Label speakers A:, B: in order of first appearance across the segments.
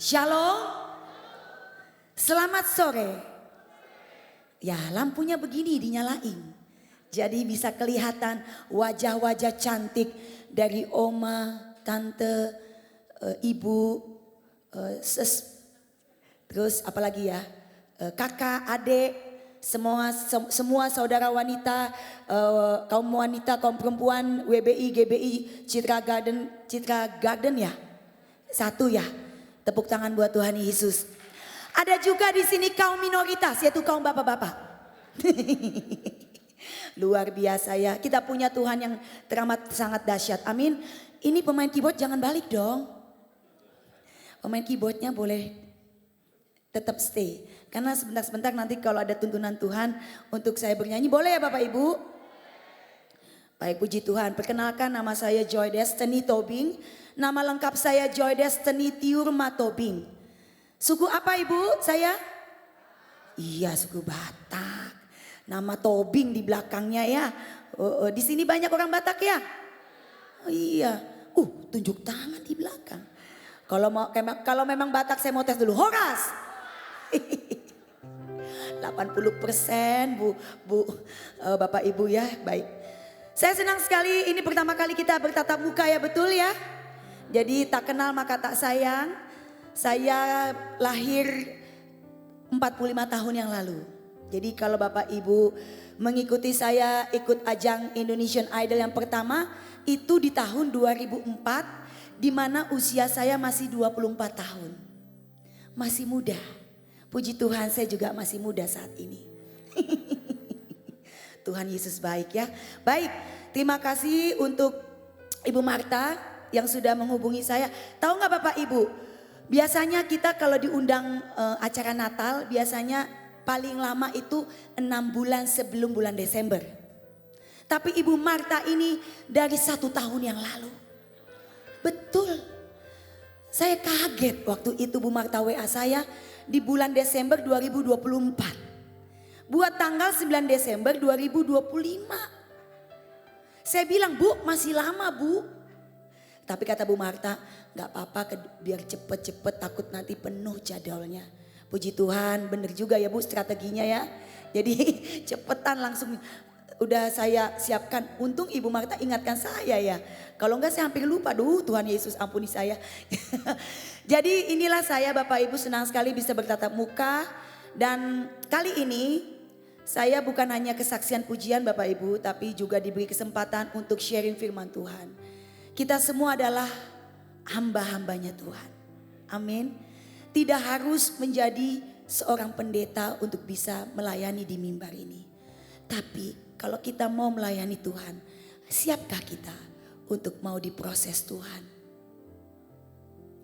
A: Shalom, selamat sore. Ya, lampunya begini dinyalain. Jadi bisa kelihatan wajah-wajah cantik dari oma, tante, ibu, terus apalagi ya, kakak, adik, semua saudara wanita, kaum perempuan, WBI, GBI, Citra Garden ya, satu ya. Tepuk tangan buat Tuhan Yesus. Ada juga di sini kaum minoritas, yaitu kaum bapak-bapak. Luar biasa ya. Kita punya Tuhan yang teramat sangat dahsyat. Amin. Ini pemain keyboard jangan balik dong. Pemain keyboardnya boleh tetap stay. Karena sebentar-sebentar nanti kalau ada tuntunan Tuhan untuk saya bernyanyi. Boleh ya Bapak Ibu? Baik, puji Tuhan. Perkenalkan, nama saya Joy Destiny Tobing. Nama lengkap saya Joy Destiny Tiurma Tobing. Suku apa Ibu? Saya? Iya, suku Batak. Nama Tobing di belakangnya ya. Di sini banyak orang Batak ya? Oh, iya. Tunjuk tangan di belakang. Kalau memang Batak saya mau tes dulu. Horas. 80% Bu Bapak Ibu ya. Baik. Saya senang sekali ini pertama kali kita bertatap muka ya, betul ya? Jadi tak kenal maka tak sayang. Saya lahir 45 tahun yang lalu. Jadi kalau Bapak Ibu mengikuti saya ikut ajang Indonesian Idol yang pertama itu di tahun 2004, di mana usia saya masih 24 tahun. Masih muda. Puji Tuhan, saya juga masih muda saat ini. Tuhan Yesus baik ya. Baik, terima kasih untuk Ibu Marta yang sudah menghubungi saya. Tahu nggak Bapak Ibu, biasanya kita kalau diundang acara Natal biasanya paling lama itu 6 bulan sebelum bulan Desember. Tapi Ibu Marta ini dari 1 tahun yang lalu. Betul. Saya kaget waktu itu Bu Marta WA saya di bulan Desember 2024. Buat tanggal 9 Desember 2025. Saya bilang, Bu masih lama Bu. Tapi kata Bu Marta, gak apa-apa biar cepet-cepet takut nanti penuh jadwalnya. Puji Tuhan, bener juga ya Bu strateginya ya. Jadi cepetan langsung udah saya siapkan. Untung Ibu Marta ingatkan saya ya. Kalau enggak saya hampir lupa. Tuhan Yesus ampuni saya. Jadi inilah saya Bapak Ibu senang sekali bisa bertatap muka. Dan kali ini saya bukan hanya kesaksian pujian Bapak Ibu. Tapi juga diberi kesempatan untuk sharing firman Tuhan. Kita semua adalah hamba-hambanya Tuhan. Amin. Tidak harus menjadi seorang pendeta untuk bisa melayani di mimbar ini. Tapi kalau kita mau melayani Tuhan, siapkah kita untuk mau diproses Tuhan?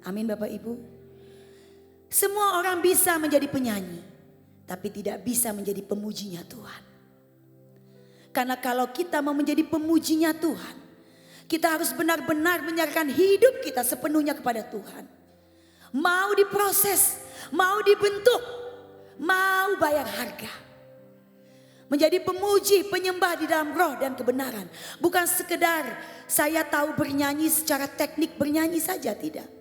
A: Amin Bapak Ibu. Semua orang bisa menjadi penyanyi, tapi tidak bisa menjadi pemujinya Tuhan. Karena kalau kita mau menjadi pemujinya Tuhan, kita harus benar-benar menyerahkan hidup kita sepenuhnya kepada Tuhan. Mau diproses, mau dibentuk, mau bayar harga. Menjadi pemuji, penyembah di dalam roh dan kebenaran. Bukan sekedar saya tahu bernyanyi secara teknik bernyanyi saja, tidak.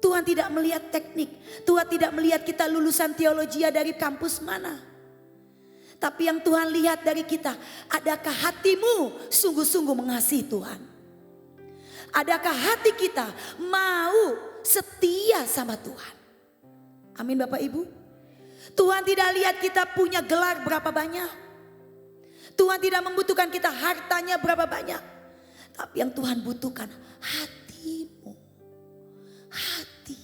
A: Tuhan tidak melihat teknik. Tuhan tidak melihat kita lulusan teologi dari kampus mana. Tapi yang Tuhan lihat dari kita, adakah hatimu sungguh-sungguh mengasihi Tuhan? Adakah hati kita mau setia sama Tuhan? Amin Bapak Ibu. Tuhan tidak lihat kita punya gelar berapa banyak. Tuhan tidak membutuhkan kita hartanya berapa banyak. Tapi yang Tuhan butuhkan hatimu. Hati.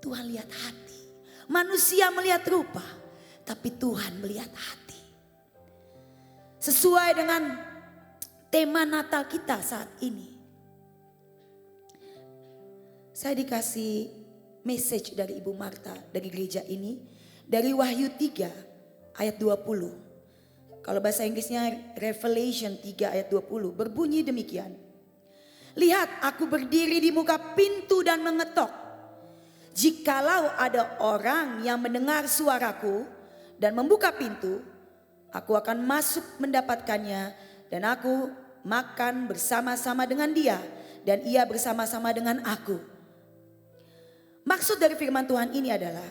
A: Tuhan lihat hati. Manusia melihat rupa. Tapi Tuhan melihat hati. Sesuai dengan tema Natal kita saat ini. Saya dikasih message dari Ibu Marta dari gereja ini. Dari Wahyu 3 ayat 20. Kalau bahasa Inggrisnya Revelation 3 ayat 20. Berbunyi demikian. Lihat aku berdiri di muka pintu dan mengetok. Jikalau ada orang yang mendengar suaraku dan membuka pintu, aku akan masuk mendapatkannya dan aku makan bersama-sama dengan dia dan ia bersama-sama dengan aku. Maksud dari firman Tuhan ini adalah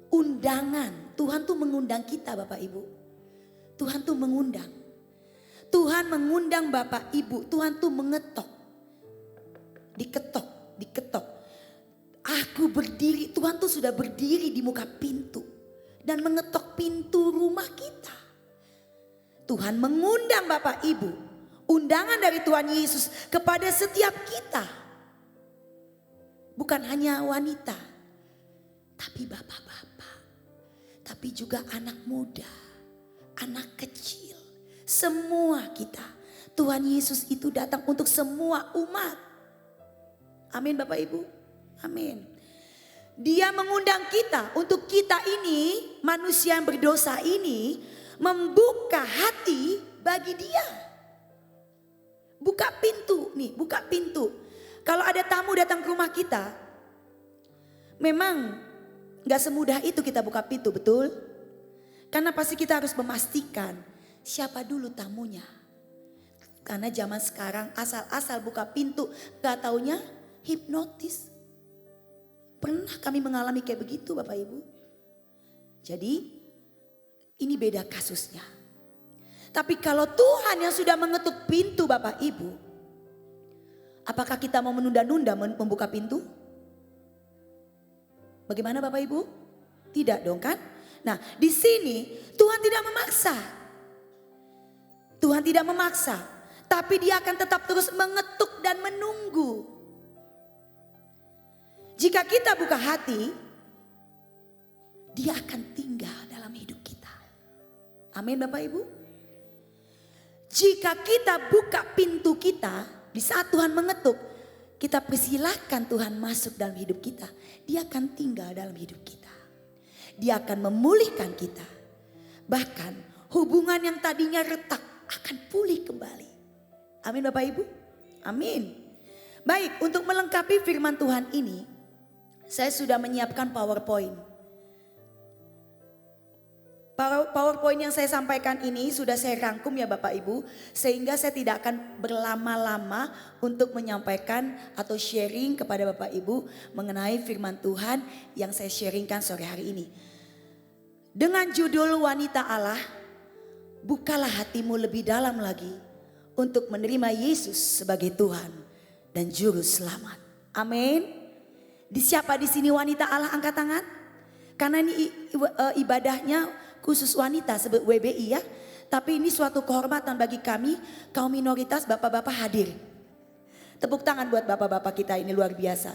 A: undangan. Tuhan tuh mengundang kita Bapak Ibu. Tuhan tuh mengundang. Tuhan mengundang Bapak Ibu. Tuhan tuh mengetok. Diketok. Aku berdiri, Tuhan tuh sudah berdiri di muka pintu. Dan mengetok pintu rumah kita. Tuhan mengundang Bapak Ibu. Undangan dari Tuhan Yesus kepada setiap kita. Bukan hanya wanita. Tapi bapak-bapak. Tapi juga anak muda. Anak kecil. Semua kita. Tuhan Yesus itu datang untuk semua umat. Amin Bapak Ibu. Amin. Dia mengundang kita untuk kita ini, manusia yang berdosa ini, membuka hati bagi dia. Buka pintu nih, buka pintu. Kalau ada tamu datang ke rumah kita, memang gak semudah itu kita buka pintu, betul? Karena pasti kita harus memastikan siapa dulu tamunya. Karena zaman sekarang asal-asal buka pintu, gak taunya hipnotis. Pernah kami mengalami kayak begitu Bapak Ibu. Jadi ini beda kasusnya. Tapi kalau Tuhan yang sudah mengetuk pintu Bapak Ibu. Apakah kita mau menunda-nunda membuka pintu? Bagaimana Bapak Ibu? Tidak dong kan? Nah di sini Tuhan tidak memaksa. Tuhan tidak memaksa. Tapi dia akan tetap terus mengetuk dan menunggu. Jika kita buka hati, dia akan tinggal dalam hidup kita. Amin Bapak Ibu. Jika kita buka pintu kita, di saat Tuhan mengetuk, kita persilahkan Tuhan masuk dalam hidup kita. Dia akan tinggal dalam hidup kita. Dia akan memulihkan kita. Bahkan hubungan yang tadinya retak akan pulih kembali. Amin Bapak Ibu. Amin. Baik, untuk melengkapi firman Tuhan ini, saya sudah menyiapkan PowerPoint. PowerPoint yang saya sampaikan ini sudah saya rangkum ya Bapak Ibu. Sehingga saya tidak akan berlama-lama untuk menyampaikan atau sharing kepada Bapak Ibu mengenai firman Tuhan yang saya sharingkan sore hari ini. Dengan judul Wanita Allah, bukalah hatimu lebih dalam lagi untuk menerima Yesus sebagai Tuhan dan Juru Selamat. Amin. Di siapa di sini wanita Allah, angkat tangan? Karena ini ibadahnya khusus wanita, sebut WBI ya. Tapi ini suatu kehormatan bagi kami, kaum minoritas, bapak-bapak hadir. Tepuk tangan buat bapak-bapak kita, ini luar biasa.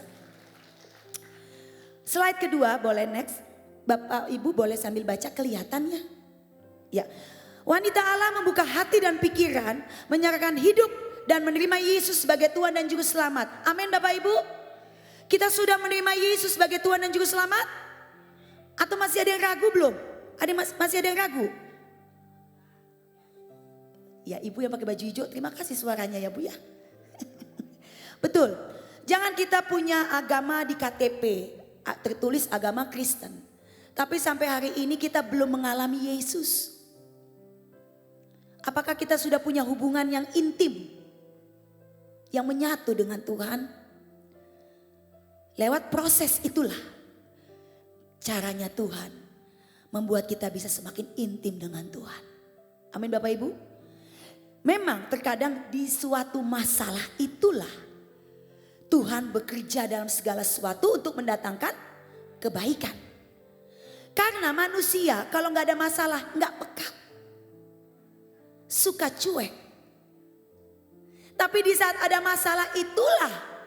A: Slide kedua boleh next. Bapak Ibu boleh sambil baca, kelihatannya. Ya. Wanita Allah membuka hati dan pikiran, menyerahkan hidup dan menerima Yesus sebagai Tuhan dan Juru Selamat. Amin Bapak Ibu. Kita sudah menerima Yesus sebagai Tuhan dan Juru Selamat? Atau masih ada yang ragu belum? Masih ada yang ragu? Ya Ibu yang pakai baju hijau, terima kasih suaranya ya Bu ya. Betul. Jangan kita punya agama di KTP, tertulis agama Kristen. Tapi sampai hari ini kita belum mengalami Yesus. Apakah kita sudah punya hubungan yang intim? Yang menyatu dengan Tuhan? Lewat proses itulah caranya Tuhan membuat kita bisa semakin intim dengan Tuhan. Amin Bapak Ibu. Memang terkadang di suatu masalah itulah Tuhan bekerja dalam segala sesuatu untuk mendatangkan kebaikan. Karena manusia kalau gak ada masalah gak peka. Suka cuek. Tapi di saat ada masalah itulah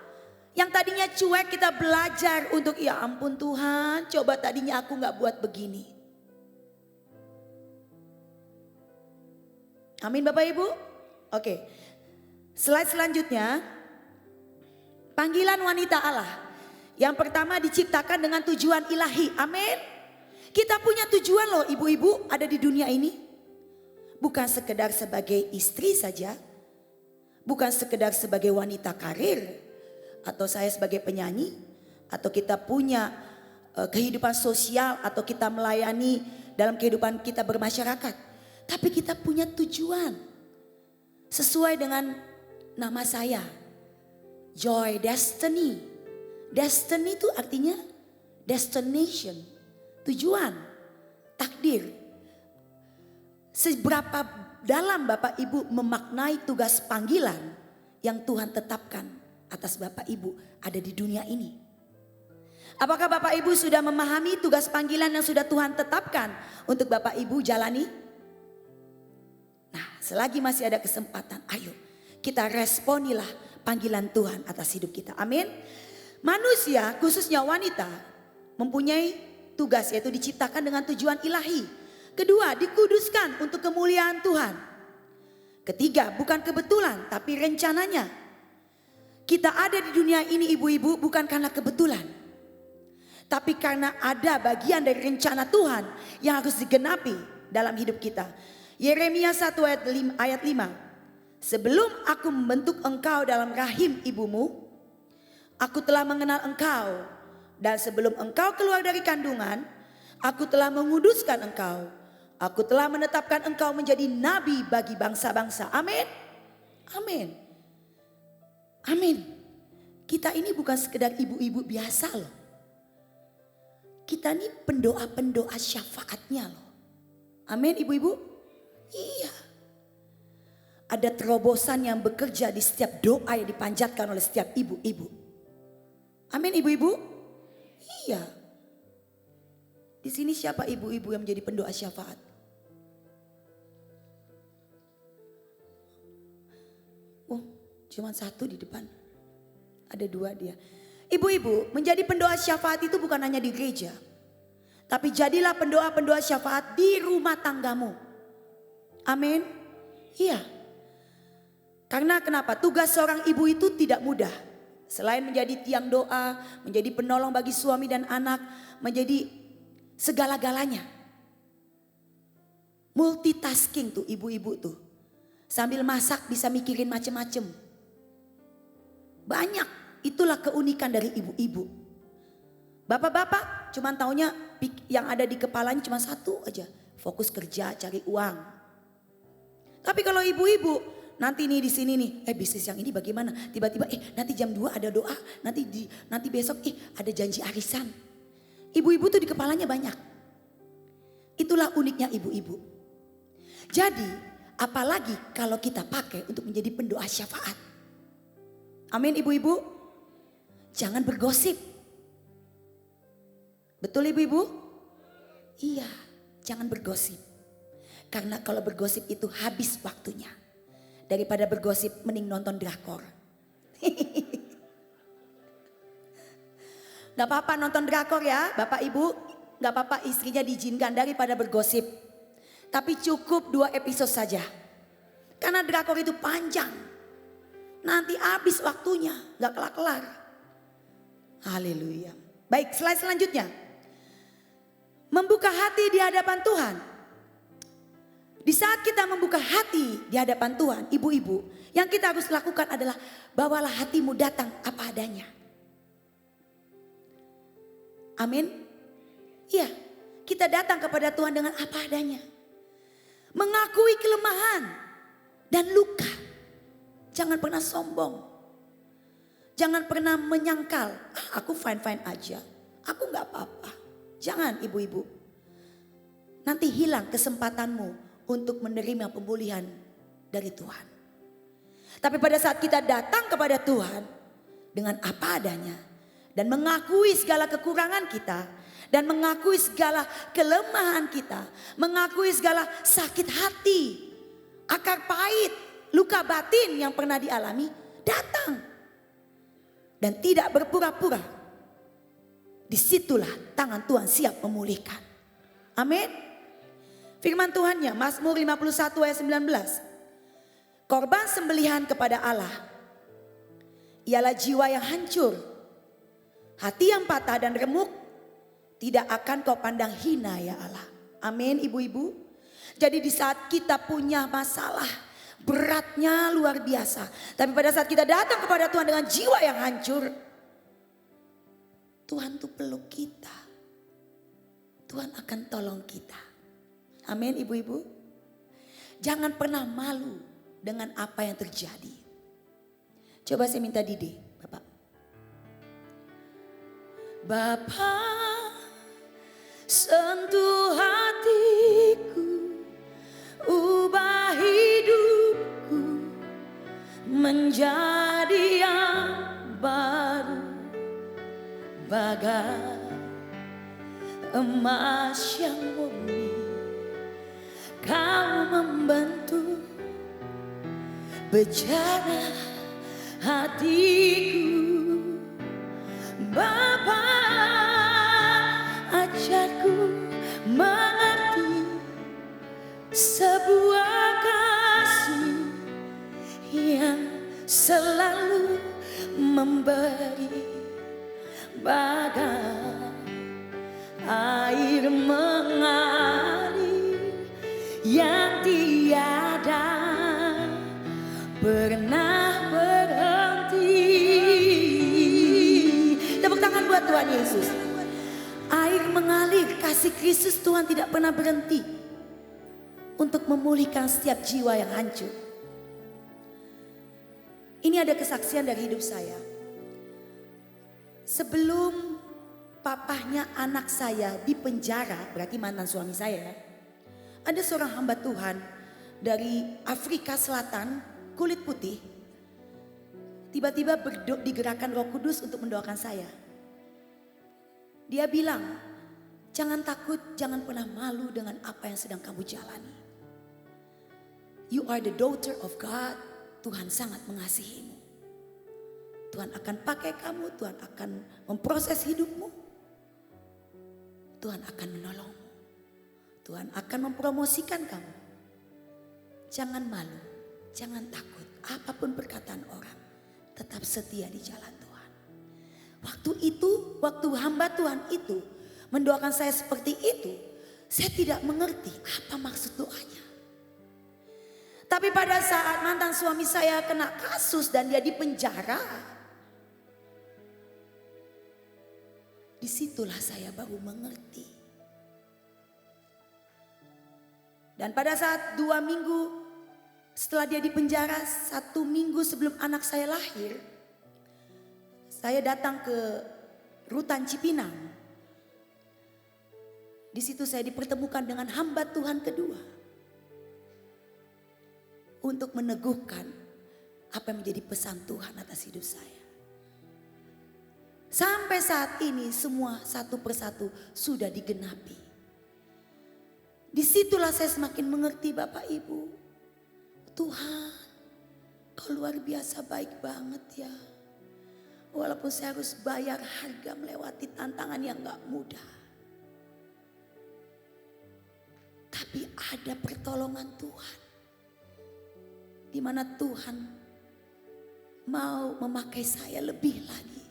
A: yang tadinya cuek kita belajar untuk ya ampun Tuhan, coba tadinya aku gak buat begini. Amin Bapak Ibu. Oke. Slide selanjutnya. Panggilan wanita Allah. Yang pertama diciptakan dengan tujuan ilahi. Amin. Kita punya tujuan loh ibu-ibu ada di dunia ini. Bukan sekedar sebagai istri saja. Bukan sekedar sebagai wanita karir. Atau saya sebagai penyanyi, atau kita punya kehidupan sosial, atau kita melayani dalam kehidupan kita bermasyarakat. Tapi kita punya tujuan. Sesuai dengan nama saya, Joy Destiny. Destiny itu artinya destination, tujuan, takdir. Seberapa dalam Bapak Ibu memaknai tugas panggilan yang Tuhan tetapkan atas Bapak Ibu ada di dunia ini. Apakah Bapak Ibu sudah memahami tugas panggilan yang sudah Tuhan tetapkan untuk Bapak Ibu jalani? Nah, selagi masih ada kesempatan, ayo kita responilah panggilan Tuhan atas hidup kita. Amin. Manusia, khususnya wanita, mempunyai tugas yaitu diciptakan dengan tujuan ilahi. Kedua, dikuduskan untuk kemuliaan Tuhan. Ketiga, bukan kebetulan tapi rencananya. Kita ada di dunia ini ibu-ibu bukan karena kebetulan, tapi karena ada bagian dari rencana Tuhan yang harus digenapi dalam hidup kita. Yeremia 1 ayat 5. Sebelum aku membentuk engkau dalam rahim ibumu, aku telah mengenal engkau. Dan sebelum engkau keluar dari kandungan, aku telah menguduskan engkau. Aku telah menetapkan engkau menjadi nabi bagi bangsa-bangsa. Amin. Amin. Amin. Kita ini bukan sekedar ibu-ibu biasa loh. Kita ini pendoa-pendoa syafaatnya loh. Amin ibu-ibu. Iya. Ada terobosan yang bekerja di setiap doa yang dipanjatkan oleh setiap ibu-ibu. Amin ibu-ibu. Iya. Di sini siapa ibu-ibu yang menjadi pendoa syafaat? Oh, cuma satu di depan. Ada dua dia. Ibu-ibu, menjadi pendoa syafaat itu bukan hanya di gereja. Tapi jadilah pendoa-pendoa syafaat di rumah tanggamu. Amin. Iya. Karena kenapa? Tugas seorang ibu itu tidak mudah. Selain menjadi tiang doa, menjadi penolong bagi suami dan anak, menjadi segala-galanya. Multitasking tuh ibu-ibu tuh. Sambil masak bisa mikirin macem-macem. Banyak, itulah keunikan dari ibu-ibu. Bapak-bapak cuman taunya yang ada di kepalanya cuma satu aja. Fokus kerja, cari uang. Tapi kalau ibu-ibu nanti nih di sini nih, bisnis yang ini bagaimana? Tiba-tiba nanti jam 2 ada doa, nanti besok ada janji arisan. Ibu-ibu tuh di kepalanya banyak. Itulah uniknya ibu-ibu. Jadi, apalagi kalau kita pakai untuk menjadi pendoa syafaat. Amin ibu-ibu. Jangan bergosip. Betul ibu-ibu? Iya, jangan bergosip. Karena kalau bergosip itu habis waktunya. Daripada bergosip mending nonton drakor. Gak apa-apa nonton drakor ya Bapak Ibu. Gak apa-apa istrinya diizinkan daripada bergosip. Tapi cukup 2 episode saja. Karena drakor itu panjang. Nanti habis waktunya. Gak kelar-kelar. Haleluya. Baik, slide selanjutnya. Membuka hati di hadapan Tuhan. Di saat kita membuka hati di hadapan Tuhan, ibu-ibu, yang kita harus lakukan adalah bawalah hatimu datang apa adanya. Amin. Iya, kita datang kepada Tuhan dengan apa adanya. Mengakui kelemahan dan luka. Jangan pernah sombong. Jangan pernah menyangkal, aku fine-fine aja. Aku gak apa-apa. Jangan ibu-ibu. Nanti hilang kesempatanmu untuk menerima pemulihan dari Tuhan. Tapi pada saat kita datang kepada Tuhan dengan apa adanya dan mengakui segala kekurangan kita dan mengakui segala kelemahan kita, mengakui segala sakit hati, akar pahit, luka batin yang pernah dialami, datang dan tidak berpura-pura. Disitulah tangan Tuhan siap memulihkan. Amin. Firman Tuhannya Mazmur 51 ayat 19. Korban sembelihan kepada Allah ialah jiwa yang hancur, hati yang patah dan remuk, tidak akan kau pandang hina ya Allah. Amin ibu-ibu. Jadi di saat kita punya masalah, beratnya luar biasa, tapi pada saat kita datang kepada Tuhan dengan jiwa yang hancur, Tuhan tuh peluk kita. Tuhan akan tolong kita. Amin ibu-ibu. Jangan pernah malu dengan apa yang terjadi. Coba saya minta Didi, Bapak. Bapak sentuh hatiku, ubah hidupku menjadi yang baru, bagai emas yang murni. Kau membantu berjalan hatiku. Bapa, ajarku mengerti sebuah kasih yang selalu memberi, bagai air mengalir yang tiada pernah berhenti. Tepuk tangan buat Tuhan Yesus. Air mengalir, kasih Kristus Tuhan tidak pernah berhenti untuk memulihkan setiap jiwa yang hancur. Ini ada kesaksian dari hidup saya. Sebelum papahnya anak saya di penjara, berarti mantan suami saya, ada seorang hamba Tuhan dari Afrika Selatan, kulit putih, tiba-tiba digerakkan Roh Kudus untuk mendoakan saya. Dia bilang, jangan takut, jangan pernah malu dengan apa yang sedang kamu jalani. You are the daughter of God. Tuhan sangat mengasihimu. Tuhan akan pakai kamu, Tuhan akan memproses hidupmu. Tuhan akan menolongmu. Tuhan akan mempromosikan kamu. Jangan malu, jangan takut. Apapun perkataan orang, tetap setia di jalan Tuhan. Waktu hamba Tuhan itu mendoakan saya seperti itu, saya tidak mengerti apa maksud doanya. Tapi pada saat mantan suami saya kena kasus dan dia di penjara, disitulah saya baru mengerti. Dan pada saat 2 minggu setelah dia di penjara, 1 minggu sebelum anak saya lahir, saya datang ke Rutan Cipinang. Di situ saya dipertemukan dengan hamba Tuhan kedua untuk meneguhkan apa yang menjadi pesan Tuhan atas hidup saya. Sampai saat ini semua satu persatu sudah digenapi. Disitulah saya semakin mengerti Bapak Ibu. Tuhan, Kau luar biasa baik banget ya. Walaupun saya harus bayar harga melewati tantangan yang gak mudah. Tapi ada pertolongan Tuhan. Di mana Tuhan mau memakai saya lebih lagi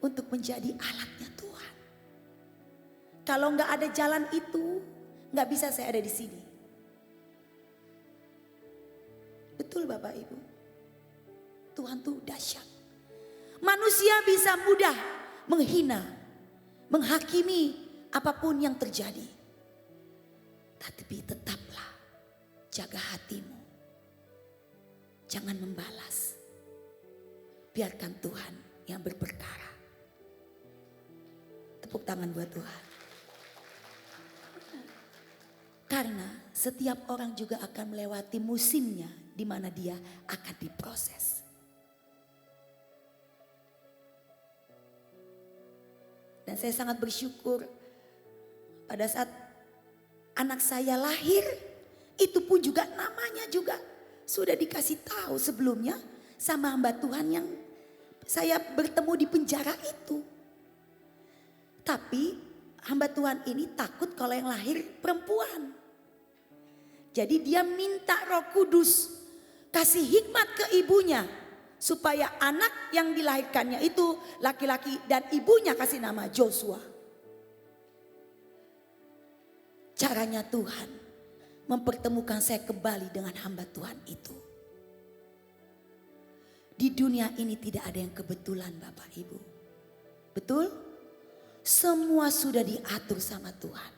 A: untuk menjadi alatnya Tuhan. Kalau nggak ada jalan itu, nggak bisa saya ada di sini. Betul Bapak Ibu. Tuhan tuh dahsyat. Manusia bisa mudah menghina, menghakimi apapun yang terjadi. Tapi tetaplah jaga hatimu. Jangan membalas. Biarkan Tuhan yang berperkara. Tepuk tangan buat Tuhan. Karena setiap orang juga akan melewati musimnya di mana dia akan diproses. Dan saya sangat bersyukur pada saat anak saya lahir, itu pun juga namanya juga sudah dikasih tahu sebelumnya sama hamba Tuhan yang saya bertemu di penjara itu. Tapi hamba Tuhan ini takut kalau yang lahir perempuan. Jadi dia minta Roh Kudus kasih hikmat ke ibunya. Supaya anak yang dilahirkannya itu laki-laki dan ibunya kasih nama Joshua. Caranya Tuhan mempertemukan saya kembali dengan hamba Tuhan itu. Di dunia ini tidak ada yang kebetulan Bapak Ibu. Betul? Semua sudah diatur sama Tuhan.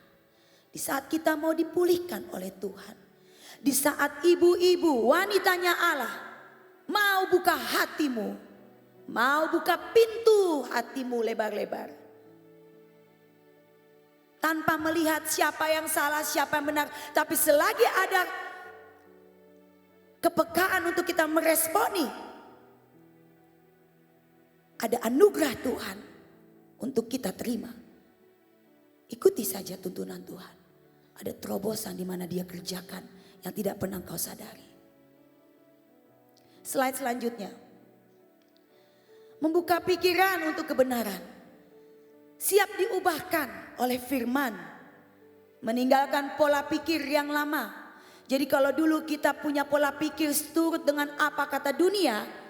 A: Di saat kita mau dipulihkan oleh Tuhan. Di saat ibu-ibu wanitanya Allah mau buka hatimu, mau buka pintu hatimu lebar-lebar. tanpa melihat siapa yang salah, siapa yang benar. Tapi selagi ada kepekaan untuk kita meresponi, ada anugerah Tuhan untuk kita terima. Ikuti saja tuntunan Tuhan. Ada terobosan di mana Dia kerjakan yang tidak pernah kau sadari. Slide selanjutnya. Membuka pikiran untuk kebenaran. Siap diubahkan oleh firman. Meninggalkan pola pikir yang lama. Jadi kalau dulu kita punya pola pikir turut dengan apa kata dunia.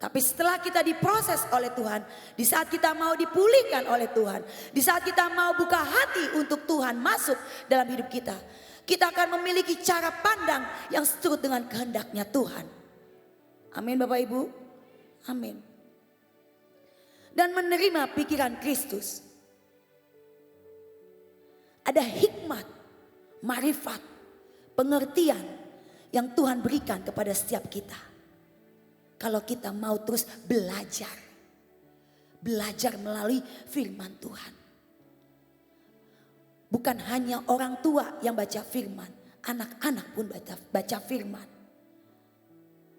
A: Tapi setelah kita diproses oleh Tuhan, di saat kita mau dipulihkan oleh Tuhan, di saat kita mau buka hati untuk Tuhan masuk dalam hidup kita, kita akan memiliki cara pandang yang seturut dengan kehendaknya Tuhan. Amin Bapak Ibu. Amin. Dan menerima pikiran Kristus. Ada hikmat, marifat, pengertian yang Tuhan berikan kepada setiap kita. Kalau kita mau terus belajar. Belajar melalui firman Tuhan. Bukan hanya orang tua yang baca firman. Anak-anak pun baca firman.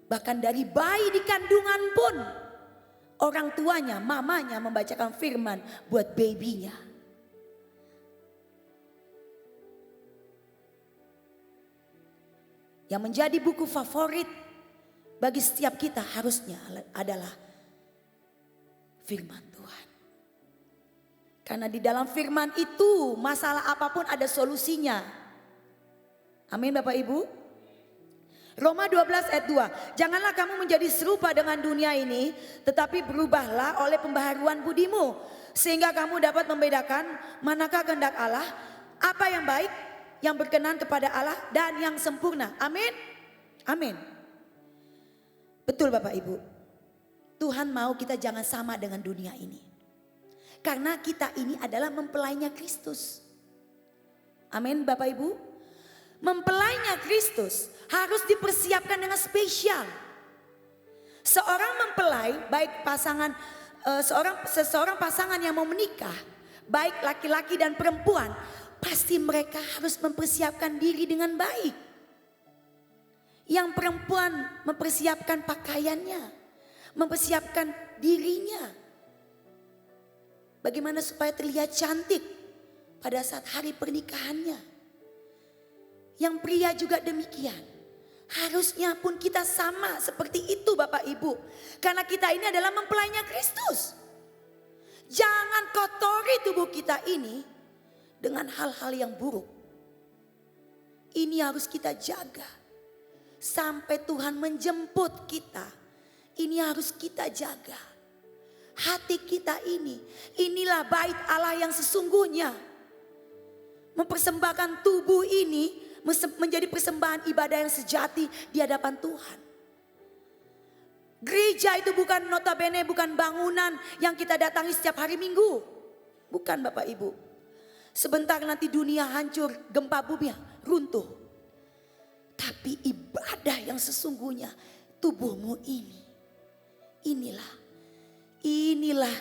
A: Bahkan dari bayi di kandungan pun. Orang tuanya, mamanya membacakan firman buat babynya. Yang menjadi buku favorit bagi setiap kita harusnya adalah firman Tuhan. Karena di dalam firman itu masalah apapun ada solusinya. Amin Bapak Ibu. Roma 12 ayat 2. Janganlah kamu menjadi serupa dengan dunia ini, tetapi berubahlah oleh pembaharuan budimu. Sehingga kamu dapat membedakan manakah kehendak Allah, apa yang baik, yang berkenan kepada Allah dan yang sempurna. Amin. Amin. Betul Bapak Ibu. Tuhan mau kita jangan sama dengan dunia ini. Karena kita ini adalah mempelainya Kristus. Amin Bapak Ibu. Mempelainya Kristus harus dipersiapkan dengan spesial. Seorang mempelai, baik pasangan, seseorang pasangan yang mau menikah, baik laki-laki dan perempuan, pasti mereka harus mempersiapkan diri dengan baik. Yang perempuan mempersiapkan pakaiannya, mempersiapkan dirinya. Bagaimana supaya terlihat cantik pada saat hari pernikahannya. Yang pria juga demikian. Harusnya pun kita sama seperti itu Bapak Ibu. Karena kita ini adalah mempelainya Kristus. Jangan kotori tubuh kita ini dengan hal-hal yang buruk. Ini harus kita jaga. Sampai Tuhan menjemput kita. Ini harus kita jaga. Hati kita ini. Inilah bait Allah yang sesungguhnya. Mempersembahkan tubuh ini menjadi persembahan ibadah yang sejati di hadapan Tuhan. Gereja itu bukan notabene, bukan bangunan yang kita datangi setiap hari Minggu. Bukan Bapak Ibu. Sebentar nanti dunia hancur, gempa bumi runtuh. Tapi ibadah yang sesungguhnya tubuhmu ini. Inilah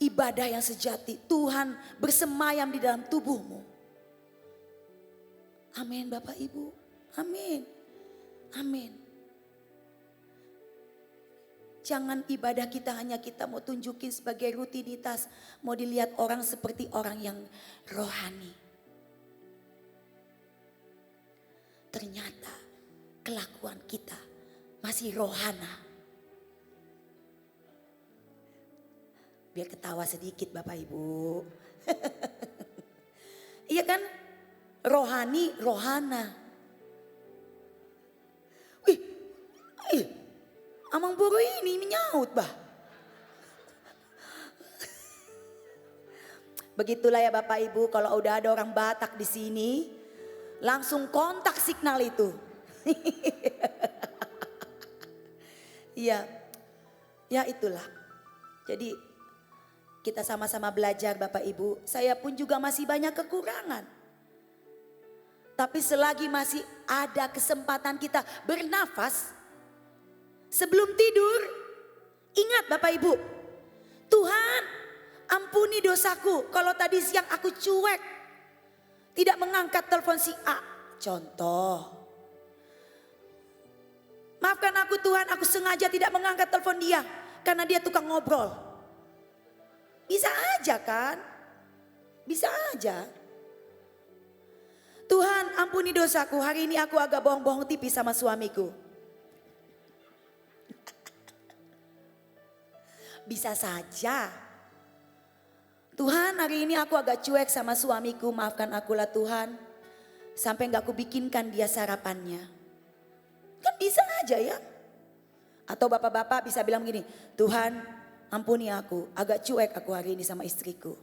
A: ibadah yang sejati. Tuhan bersemayam di dalam tubuhmu. Amin Bapak Ibu. Amin. Amin. Jangan ibadah kita hanya kita mau tunjukin sebagai rutinitas. Mau dilihat orang seperti orang yang rohani. Ternyata kelakuan kita masih rohana. Biar ketawa sedikit Bapak Ibu. Iya kan? Rohani, rohana. Amang Boro ini menyaut bah. Begitulah ya Bapak Ibu, kalau udah ada orang Batak di sini, langsung kontak signal itu. Iya, ya itulah. Jadi kita sama-sama belajar Bapak Ibu. Saya pun juga masih banyak kekurangan. Tapi selagi masih ada kesempatan kita bernafas, sebelum tidur, ingat Bapak Ibu, Tuhan ampuni dosaku kalau tadi siang aku cuek, tidak mengangkat telepon si A. Contoh. Maafkan aku Tuhan, aku sengaja tidak mengangkat telepon dia. Karena dia tukang ngobrol. Bisa aja kan? Bisa aja. Tuhan ampuni dosaku, hari ini aku agak bohong-bohong tipis sama suamiku. Bisa saja. Tuhan hari ini aku agak cuek sama suamiku, maafkan akulah Tuhan. Sampai gak aku bikinkan dia sarapannya. Kan bisa aja ya. Atau bapak-bapak bisa bilang begini, Tuhan ampuni aku, agak cuek aku hari ini sama istriku.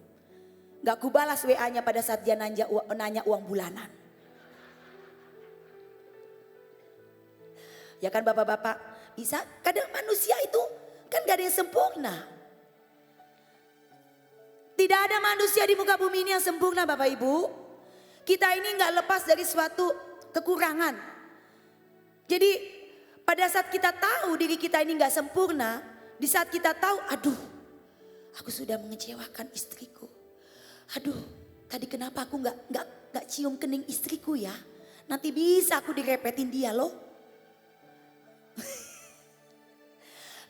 A: Gak aku balas WA-nya pada saat dia nanya uang bulanan. Ya kan bapak-bapak, bisa. Kadang manusia itu kan gak ada yang sempurna. Tidak ada manusia di muka bumi ini yang sempurna Bapak Ibu. Kita ini gak lepas dari suatu kekurangan. Jadi pada saat kita tahu diri kita ini gak sempurna, di saat kita tahu, aduh aku sudah mengecewakan istriku. Aduh tadi kenapa aku gak cium kening istriku ya. Nanti bisa aku direpetin dia loh.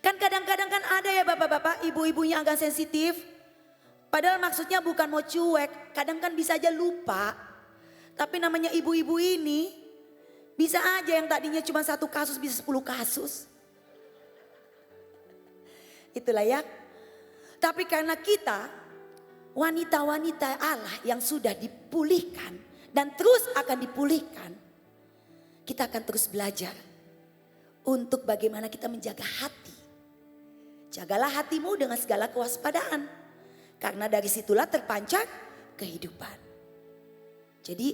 A: Kan kadang-kadang kan ada ya bapak-bapak, ibu-ibunya agak sensitif. Padahal maksudnya bukan mau cuek, kadang kan bisa aja lupa. Tapi namanya ibu-ibu ini bisa aja yang tadinya cuma 1 kasus bisa 10 kasus. Itulah ya. Tapi karena kita wanita-wanita Allah yang sudah dipulihkan dan terus akan dipulihkan. Kita akan terus belajar untuk bagaimana kita menjaga hati. Jagalah hatimu dengan segala kewaspadaan. Karena dari situlah terpancar kehidupan. Jadi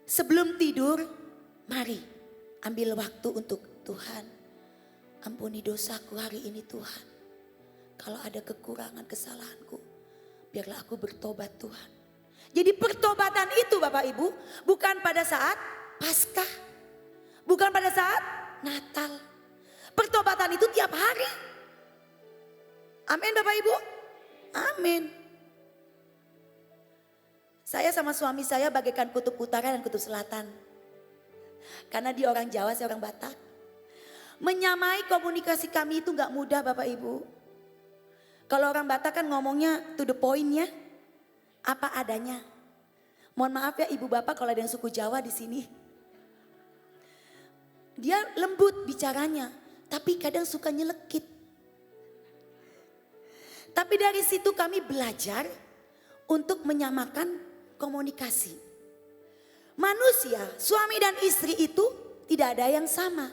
A: sebelum tidur, mari ambil waktu untuk Tuhan. Ampuni dosaku hari ini Tuhan. Kalau ada kekurangan kesalahanku, biarlah aku bertobat Tuhan. Jadi pertobatan itu Bapak Ibu bukan pada saat Paskah. Bukan pada saat Natal. Pertobatan itu tiap hari. Amin Bapak Ibu. Amin. Saya sama suami saya bagaikan kutub utara dan kutub selatan. Karena dia orang Jawa, saya orang Batak. Menyamai komunikasi kami itu gak mudah Bapak Ibu. Kalau orang Batak kan ngomongnya to the point ya. Apa adanya. Mohon maaf ya ibu bapak kalau ada yang suku Jawa di sini. Dia lembut bicaranya. Tapi kadang suka nyelekit. Tapi dari situ kami belajar untuk menyamakan komunikasi. Manusia, suami dan istri itu tidak ada yang sama.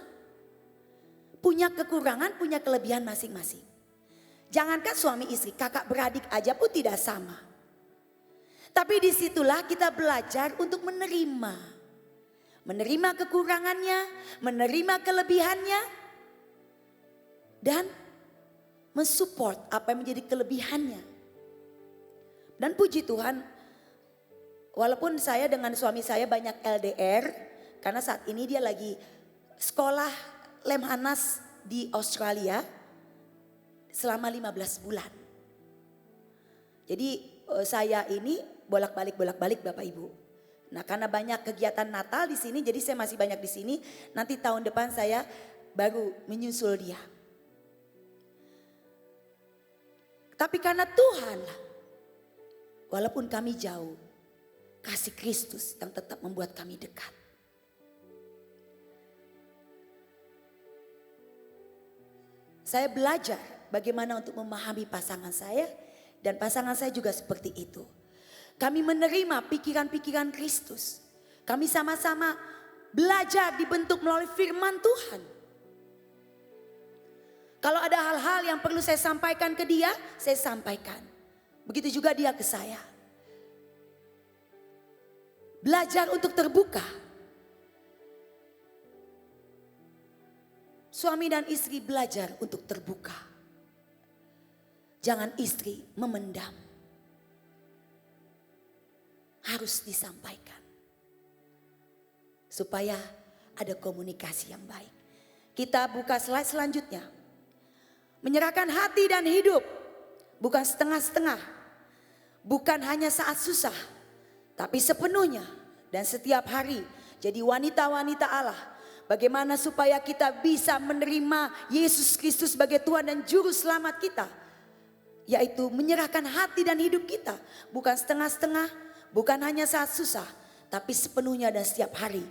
A: Punya kekurangan, punya kelebihan masing-masing. Jangankan suami istri, kakak beradik aja pun tidak sama. Tapi disitulah kita belajar untuk menerima. Menerima kekurangannya, menerima kelebihannya. Dan mensupport apa yang menjadi kelebihannya. Dan puji Tuhan, walaupun saya dengan suami saya banyak LDR, karena saat ini dia lagi sekolah Lemhanas di Australia selama 15 bulan. Jadi saya ini bolak-balik Bapak Ibu. Nah, karena banyak kegiatan Natal di sini, jadi saya masih banyak di sini. Nanti tahun depan saya baru menyusul dia. Tapi karena Tuhan, walaupun kami jauh, kasih Kristus yang tetap membuat kami dekat. Saya belajar bagaimana untuk memahami pasangan saya dan pasangan saya juga seperti itu. Kami menerima pikiran-pikiran Kristus. Kami sama-sama belajar dibentuk melalui firman Tuhan. Kalau ada hal-hal yang perlu saya sampaikan ke dia, saya sampaikan. Begitu juga dia ke saya. Belajar untuk terbuka. Suami dan istri belajar untuk terbuka. Jangan istri memendam. Harus disampaikan. Supaya ada komunikasi yang baik. Kita buka slide selanjutnya. Menyerahkan hati dan hidup. Bukan setengah-setengah. Bukan hanya saat susah. Tapi sepenuhnya Dan setiap hari jadi wanita-wanita Allah. Bagaimana supaya kita bisa menerima Yesus Kristus sebagai Tuhan dan Juru Selamat kita. Yaitu menyerahkan hati dan hidup kita. Bukan setengah-setengah, bukan hanya saat susah. Tapi sepenuhnya dan setiap hari.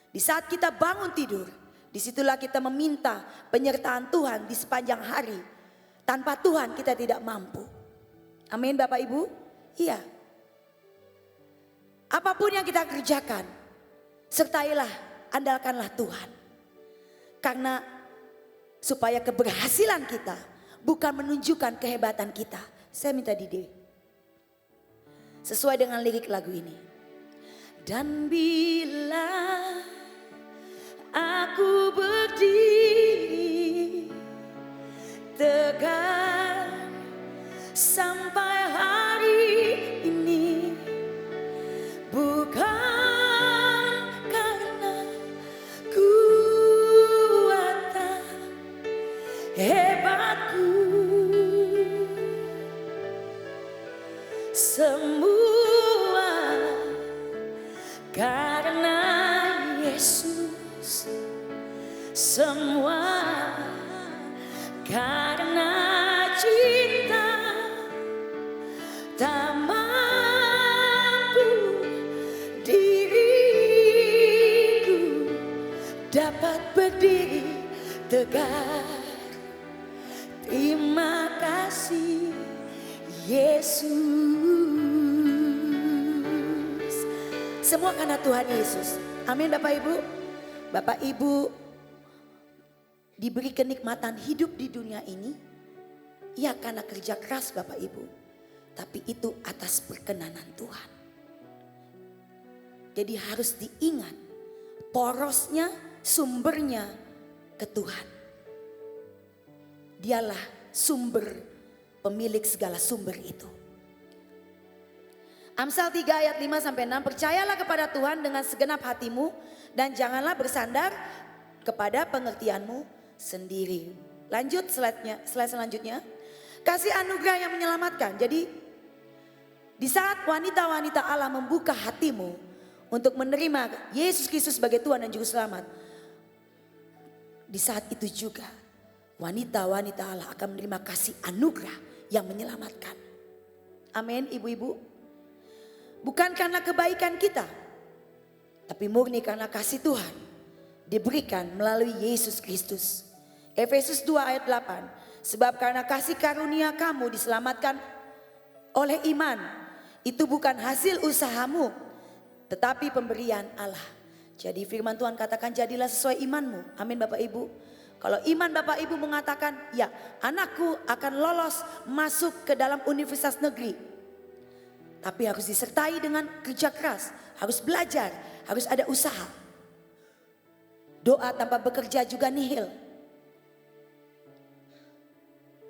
A: Di saat kita bangun tidur, disitulah kita meminta penyertaan Tuhan di sepanjang hari. Tanpa Tuhan kita tidak mampu. Amin Bapak Ibu? Iya. Apapun yang kita kerjakan, sertailah, andalkanlah Tuhan. Karena supaya keberhasilan kita bukan menunjukkan kehebatan kita. Saya minta Didi. Sesuai dengan lirik lagu ini. Dan bila aku berdiri tegak sampai hari ini, bukan karena kuatan hebatku, semua karena Yesus, semua karena cinta. Tak mampu diriku dapat berdiri tegak. Terima kasih Yesus. Semua karena Tuhan Yesus. Amin Bapak Ibu. Bapak Ibu diberi kenikmatan hidup di dunia ini. Ya karena kerja keras Bapak Ibu. Tapi itu atas perkenanan Tuhan. Jadi harus diingat porosnya, sumbernya ke Tuhan. Dialah sumber, pemilik segala sumber itu. Amsal 3 ayat 5-6, percayalah kepada Tuhan dengan segenap hatimu dan janganlah bersandar kepada pengertianmu sendiri. Lanjut slide selanjutnya. Kasih anugerah yang menyelamatkan. Jadi di saat wanita-wanita Allah membuka hatimu untuk menerima Yesus Kristus sebagai Tuhan dan Juru Selamat. Di saat itu juga wanita-wanita Allah akan menerima kasih anugerah yang menyelamatkan. Amin ibu-ibu. Bukan karena kebaikan kita, tapi murni karena kasih Tuhan diberikan melalui Yesus Kristus. Efesus 2 ayat 8. Sebab karena kasih karunia kamu diselamatkan oleh iman. Itu bukan hasil usahamu, tetapi pemberian Allah. Jadi firman Tuhan katakan jadilah sesuai imanmu. Amin Bapak Ibu. Kalau iman Bapak Ibu mengatakan ya anakku akan lolos masuk ke dalam universitas negeri. Tapi harus disertai dengan kerja keras. Harus belajar, harus ada usaha. Doa tanpa bekerja juga nihil.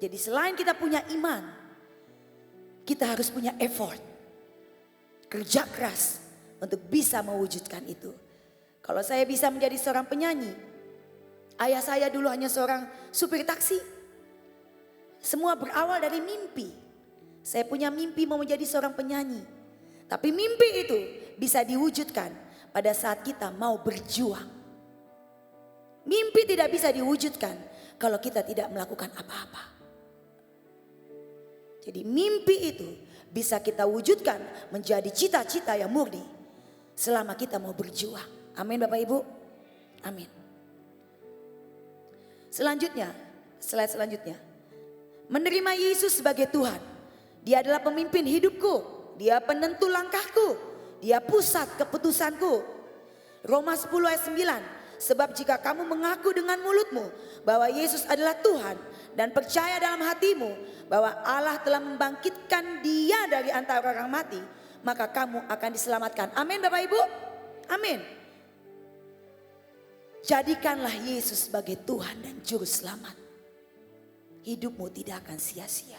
A: Jadi selain kita punya iman, kita harus punya effort. Kerja keras untuk bisa mewujudkan itu. Kalau saya bisa menjadi seorang penyanyi. Ayah saya dulu hanya seorang supir taksi. Semua berawal dari mimpi. Saya punya mimpi mau menjadi seorang penyanyi. Tapi mimpi itu bisa diwujudkan pada saat kita mau berjuang. Mimpi tidak bisa diwujudkan kalau kita tidak melakukan apa-apa. Jadi mimpi itu bisa kita wujudkan menjadi cita-cita yang murni selama kita mau berjuang. Amin Bapak Ibu. Amin. Selanjutnya, slide selanjutnya. Menerima Yesus sebagai Tuhan. Dia adalah pemimpin hidupku. Dia penentu langkahku. Dia pusat keputusanku. Roma 10 ayat 9. Sebab jika kamu mengaku dengan mulutmu bahwa Yesus adalah Tuhan dan percaya dalam hatimu bahwa Allah telah membangkitkan dia dari antara orang mati, maka kamu akan diselamatkan. Amin Bapak Ibu. Amin. Jadikanlah Yesus sebagai Tuhan dan Juru Selamat. Hidupmu tidak akan sia-sia.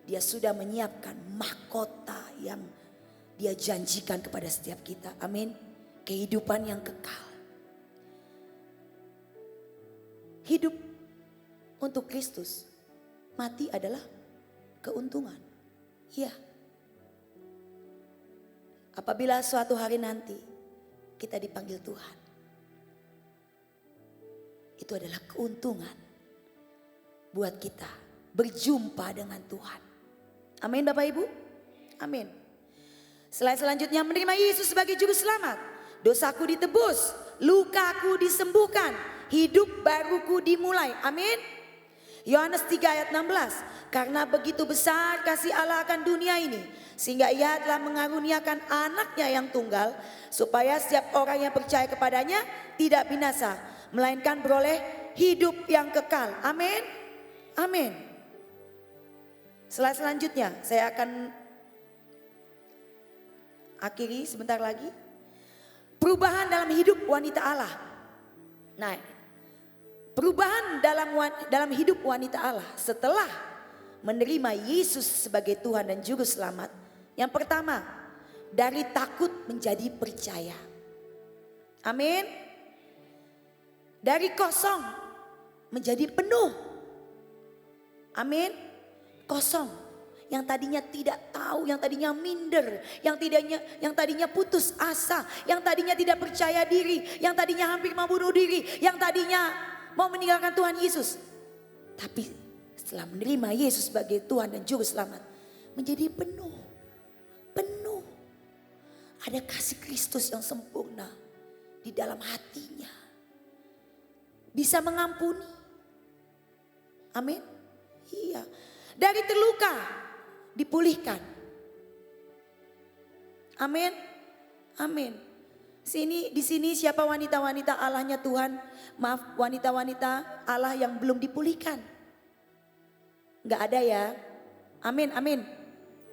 A: Dia sudah menyiapkan mahkota yang dia janjikan kepada setiap kita. Amin. Kehidupan yang kekal. Hidup untuk Kristus. Mati adalah keuntungan. Iya. apabila suatu hari nanti kita dipanggil Tuhan, itu adalah keuntungan buat kita berjumpa dengan Tuhan. Amin Bapak Ibu. Amin. Selanjutnya menerima Yesus sebagai juru selamat. Dosaku ditebus, lukaku disembuhkan, hidup baruku dimulai. Amin. Yohanes 3 ayat 16. Karena begitu besar kasih Allah akan dunia ini, sehingga ia telah mengaruniakan anaknya yang tunggal, supaya setiap orang yang percaya kepadanya tidak binasa, melainkan beroleh hidup yang kekal. Amin. Amin. Selanjutnya saya akan akhiri sebentar lagi. Perubahan dalam hidup wanita Allah. Nah, perubahan dalam hidup wanita Allah setelah menerima Yesus sebagai Tuhan dan Juru Selamat. Yang pertama, dari takut menjadi percaya. Amin. Dari kosong menjadi penuh. Amin. Kosong. Yang tadinya tidak tahu, yang tadinya minder, yang tadinya putus asa, yang tadinya tidak percaya diri, yang tadinya hampir mau bunuh diri, yang tadinya mau meninggalkan Tuhan Yesus. Tapi setelah menerima Yesus sebagai Tuhan dan Juru Selamat, menjadi penuh. Penuh. Ada kasih Kristus yang sempurna di dalam hatinya. Bisa mengampuni. Amin. Iya. Dari terluka dipulihkan. Amin. Amin. Di sini siapa wanita-wanita Allahnya Tuhan? Maaf, wanita-wanita Allah yang belum dipulihkan. Enggak ada ya. Amin, amin.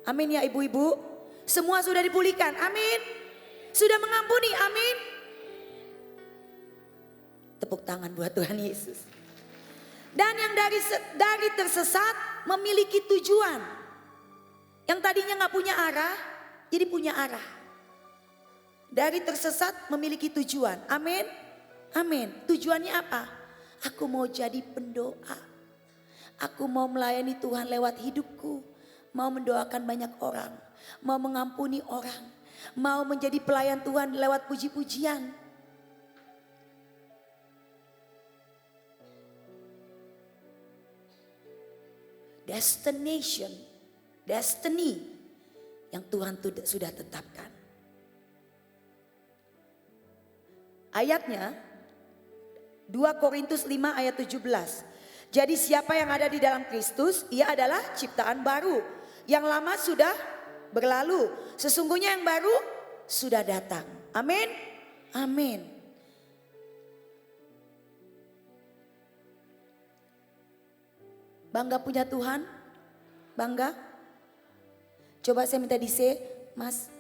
A: Amin ya ibu-ibu. Semua sudah dipulihkan. Amin. Sudah mengampuni. Amin. Tepuk tangan buat Tuhan Yesus. Dan yang dari tersesat memiliki tujuan. Yang tadinya gak punya arah, jadi punya arah. Dari tersesat memiliki tujuan. Amin. Amin. Tujuannya apa? Aku mau jadi pendoa. Aku mau melayani Tuhan lewat hidupku. Mau mendoakan banyak orang. Mau mengampuni orang. Mau menjadi pelayan Tuhan lewat puji-pujian. Destiny yang Tuhan sudah tetapkan. Ayatnya 2 Korintus 5 ayat 17. Jadi siapa yang ada di dalam Kristus, ia adalah ciptaan baru. Yang lama sudah berlalu, sesungguhnya yang baru sudah datang. Amin. Amin. Bangga punya Tuhan? Bangga? Coba saya minta di-say, Mas.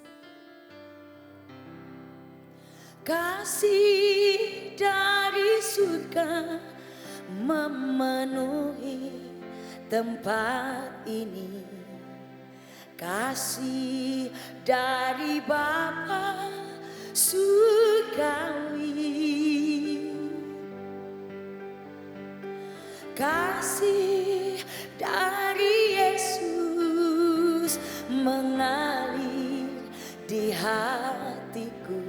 A: Kasih dari surga memenuhi tempat ini. Kasih dari Bapa surgawi. Kasih dari Yesus mengalir di hatiku,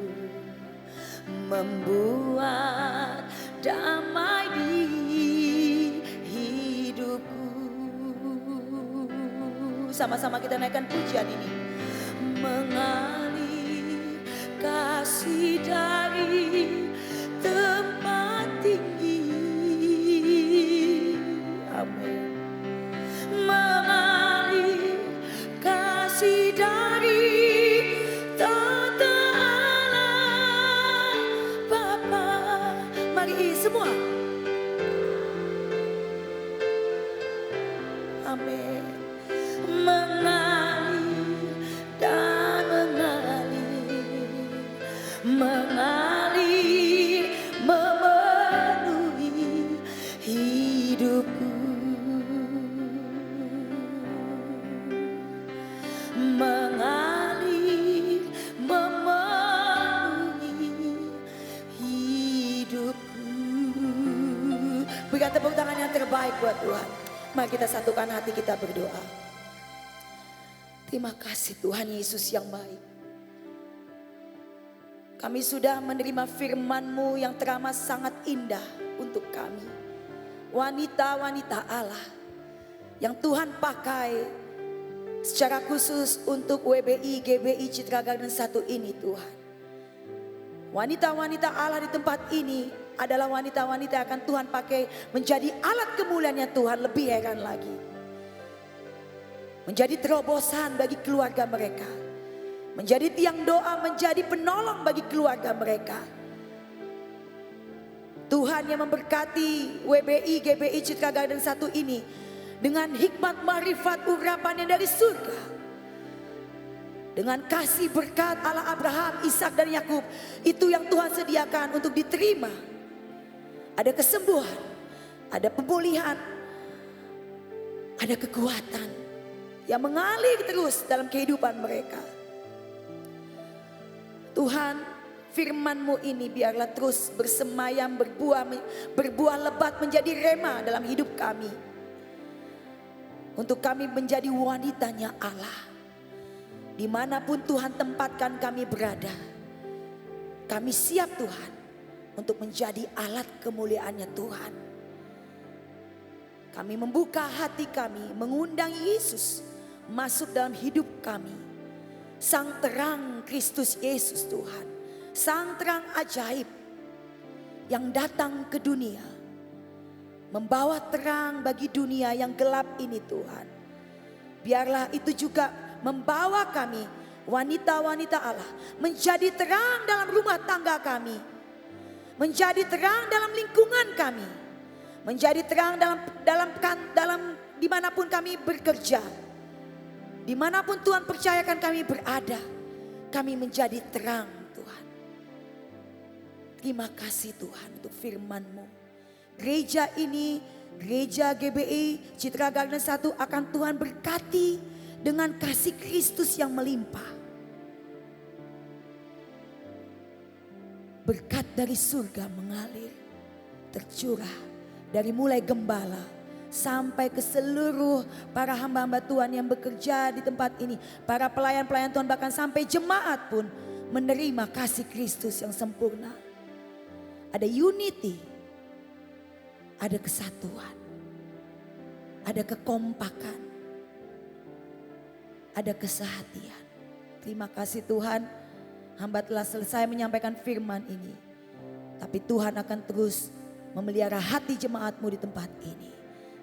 A: membuat damai di hidupku. Sama-sama kita naikkan pujian ini. Mengalir kasih dari tempat tinggi. Amin. Mengalir kasih dari tata Allah Bapa. Mari semua. Amin. Mengalir dan mengalir memenuhi hidupku. Mengalir memenuhi hidupku. Berikan tepuk tangan yang terbaik buat Tuhan. Mari kita satukan hati kita berdoa. Terima kasih Tuhan Yesus yang baik. Kami sudah menerima firman-Mu yang teramat sangat indah untuk kami. Wanita-wanita Allah yang Tuhan pakai secara khusus untuk WBI GBI Citra Garden 1 ini Tuhan. Wanita-wanita Allah di tempat ini adalah wanita-wanita yang akan Tuhan pakai menjadi alat kemuliaan-Nya Tuhan. Lebih heran lagi, menjadi terobosan bagi keluarga mereka, menjadi tiang doa, menjadi penolong bagi keluarga mereka. Tuhan yang memberkati WBI GBI Citra Garden 1 ini dengan hikmat marifat urapan yang dari surga. Dengan kasih berkat Allah Abraham, Ishak dan Yakub, itu yang Tuhan sediakan untuk diterima. Ada kesembuhan, ada pemulihan, ada kekuatan yang mengalir terus dalam kehidupan mereka. Tuhan, firman-Mu ini biarlah terus bersemayam, berbuah lebat menjadi rema dalam hidup kami. Untuk kami menjadi wanitanya Allah. Dimanapun Tuhan tempatkan kami berada, kami siap Tuhan untuk menjadi alat kemuliaan-Nya Tuhan. Kami membuka hati kami, mengundang Yesus masuk dalam hidup kami. Sang terang Kristus Yesus Tuhan, sang terang ajaib yang datang ke dunia, membawa terang bagi dunia yang gelap ini Tuhan. Biarlah itu juga membawa kami, wanita-wanita Allah, menjadi terang dalam rumah tangga kami, menjadi terang dalam lingkungan kami, menjadi terang dalam dimanapun kami bekerja, dimanapun Tuhan percayakan kami berada, kami menjadi terang Tuhan. Terima kasih Tuhan untuk firman-Mu. Gereja ini, gereja GBI Citra Garden 1 akan Tuhan berkati dengan kasih Kristus yang melimpah. Berkat dari surga mengalir, tercurah dari mulai gembala sampai ke seluruh para hamba-hamba Tuhan yang bekerja di tempat ini. Para pelayan-pelayan Tuhan, bahkan sampai jemaat pun menerima kasih Kristus yang sempurna. Ada unity, ada kesatuan, ada kekompakan, ada kesehatian. Terima kasih Tuhan, hamba telah selesai menyampaikan firman ini. Tapi Tuhan akan terus memelihara hati jemaat-Mu di tempat ini.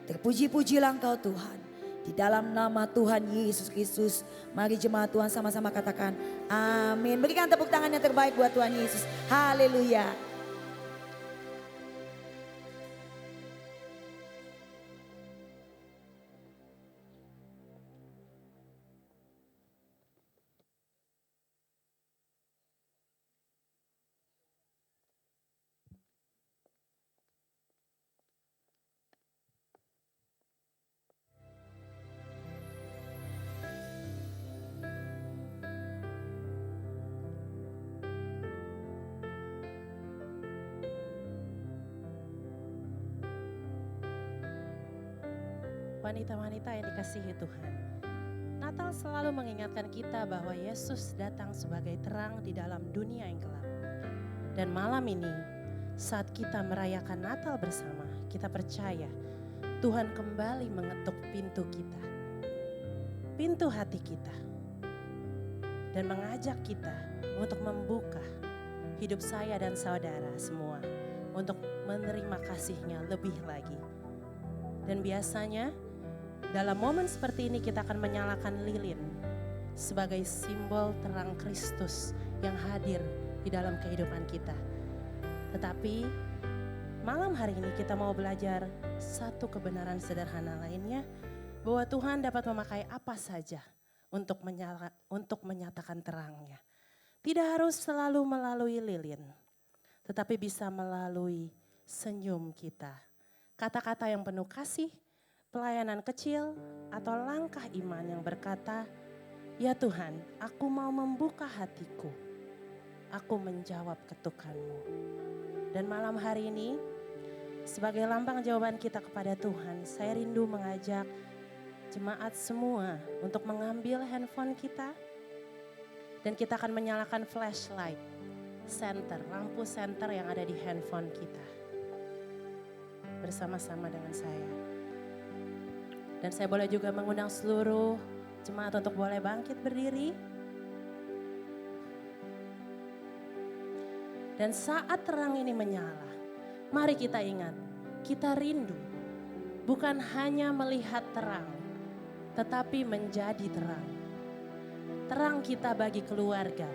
A: Terpuji-pujilah Engkau Tuhan. Di dalam nama Tuhan Yesus Kristus, mari jemaat Tuhan sama-sama katakan amin. Berikan tepuk tangan yang terbaik buat Tuhan Yesus. Haleluya.
B: Wanita-wanita yang dikasihi Tuhan, Natal selalu mengingatkan kita bahwa Yesus datang sebagai terang di dalam dunia yang gelap. Dan malam ini, saat kita merayakan Natal bersama, kita percaya Tuhan kembali mengetuk pintu kita, pintu hati kita, dan mengajak kita untuk membuka hidup saya dan saudara semua untuk menerima kasih-Nya lebih lagi. Dan biasanya dalam momen seperti ini kita akan menyalakan lilin sebagai simbol terang Kristus yang hadir di dalam kehidupan kita. Tetapi malam hari ini kita mau belajar satu kebenaran sederhana lainnya, bahwa Tuhan dapat memakai apa saja untuk menyatakan terang-Nya. Tidak harus selalu melalui lilin, tetapi bisa melalui senyum kita, kata-kata yang penuh kasih, pelayanan kecil, atau langkah iman yang berkata, "Ya Tuhan, aku mau membuka hatiku, aku menjawab ketukan-Mu." Dan malam hari ini, sebagai lambang jawaban kita kepada Tuhan, saya rindu mengajak jemaat semua untuk mengambil handphone kita, dan kita akan menyalakan flashlight senter, lampu senter yang ada di handphone kita. Bersama-sama dengan saya. Dan saya boleh juga mengundang seluruh jemaat untuk boleh bangkit berdiri. Dan saat terang ini menyala, mari kita ingat, kita rindu bukan hanya melihat terang, tetapi menjadi terang. Terang kita bagi keluarga,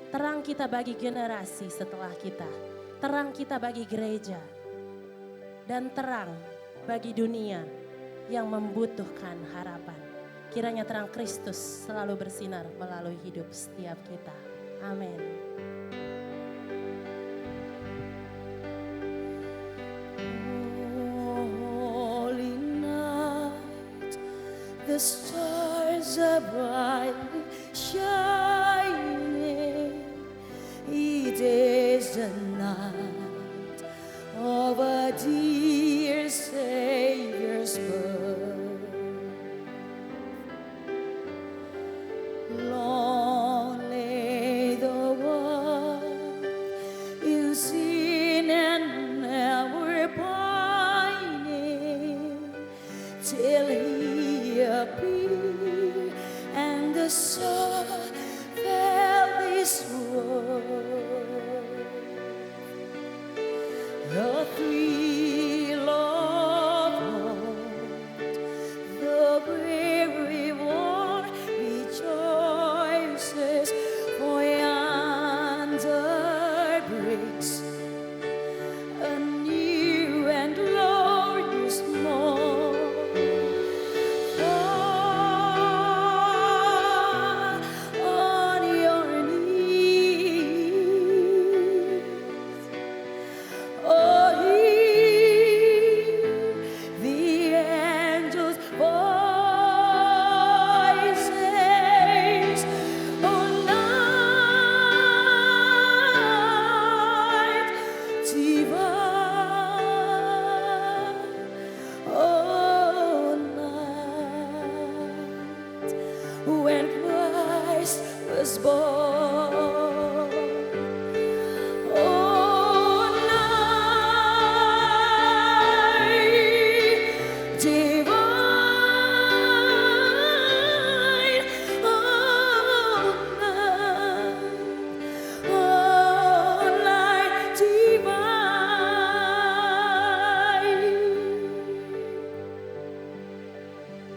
B: terang kita bagi generasi setelah kita, terang kita bagi gereja, dan terang bagi dunia yang membutuhkan harapan. Kiranya terang Kristus selalu bersinar melalui hidup setiap kita. Amin.
A: The stars are brightly shining. It is the night of a dear Savior's birth. Long lay the world in sin and never pining till He appeared and the sun felt His word. The thrill of hope, the weary one rejoices, for yonder breaks a new and glorious morn. On your knees, oh, hear the angels' voices. Oh, night divine, oh, night when Christ was born. Oh, night divine, oh, night divine.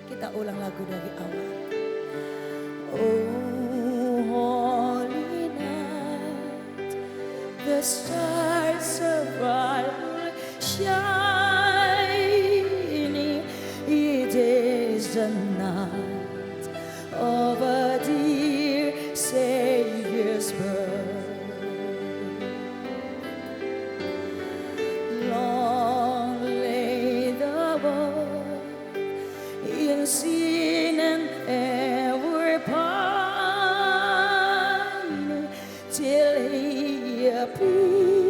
A: Kita ulang lagu dari awal. Oh, holy night, the stars are brightly shining. It is the night of a dear Savior's birth. Long lay the world in sin and ever pining till He appeared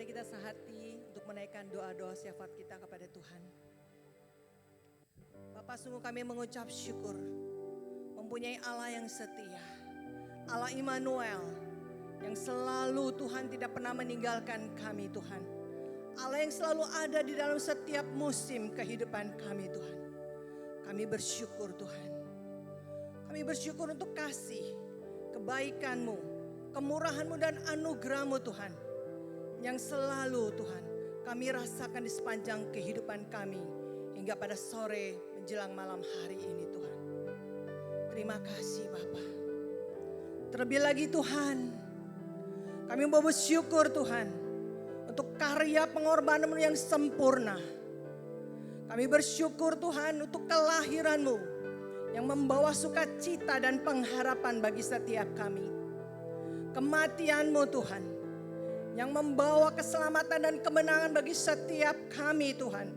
C: Mari kita sehati untuk menaikkan doa-doa syafaat kita kepada Tuhan. Bapa, sungguh kami mengucap syukur mempunyai Allah yang setia, Allah Immanuel, yang selalu Tuhan tidak pernah meninggalkan kami Tuhan. Allah yang selalu ada di dalam setiap musim kehidupan kami Tuhan. Kami bersyukur Tuhan. Kami bersyukur untuk kasih, kebaikan-Mu, kemurahan-Mu dan anugerah-Mu Tuhan. Yang selalu Tuhan kami rasakan di sepanjang kehidupan kami hingga pada sore menjelang malam hari ini Tuhan. Terima kasih Bapa. Terlebih lagi Tuhan, kami mau bersyukur Tuhan untuk karya pengorbanan-Mu yang sempurna. Kami bersyukur Tuhan untuk kelahiran-Mu yang membawa sukacita dan pengharapan bagi setiap kami. Kematian-Mu Tuhan yang membawa keselamatan dan kemenangan bagi setiap kami Tuhan.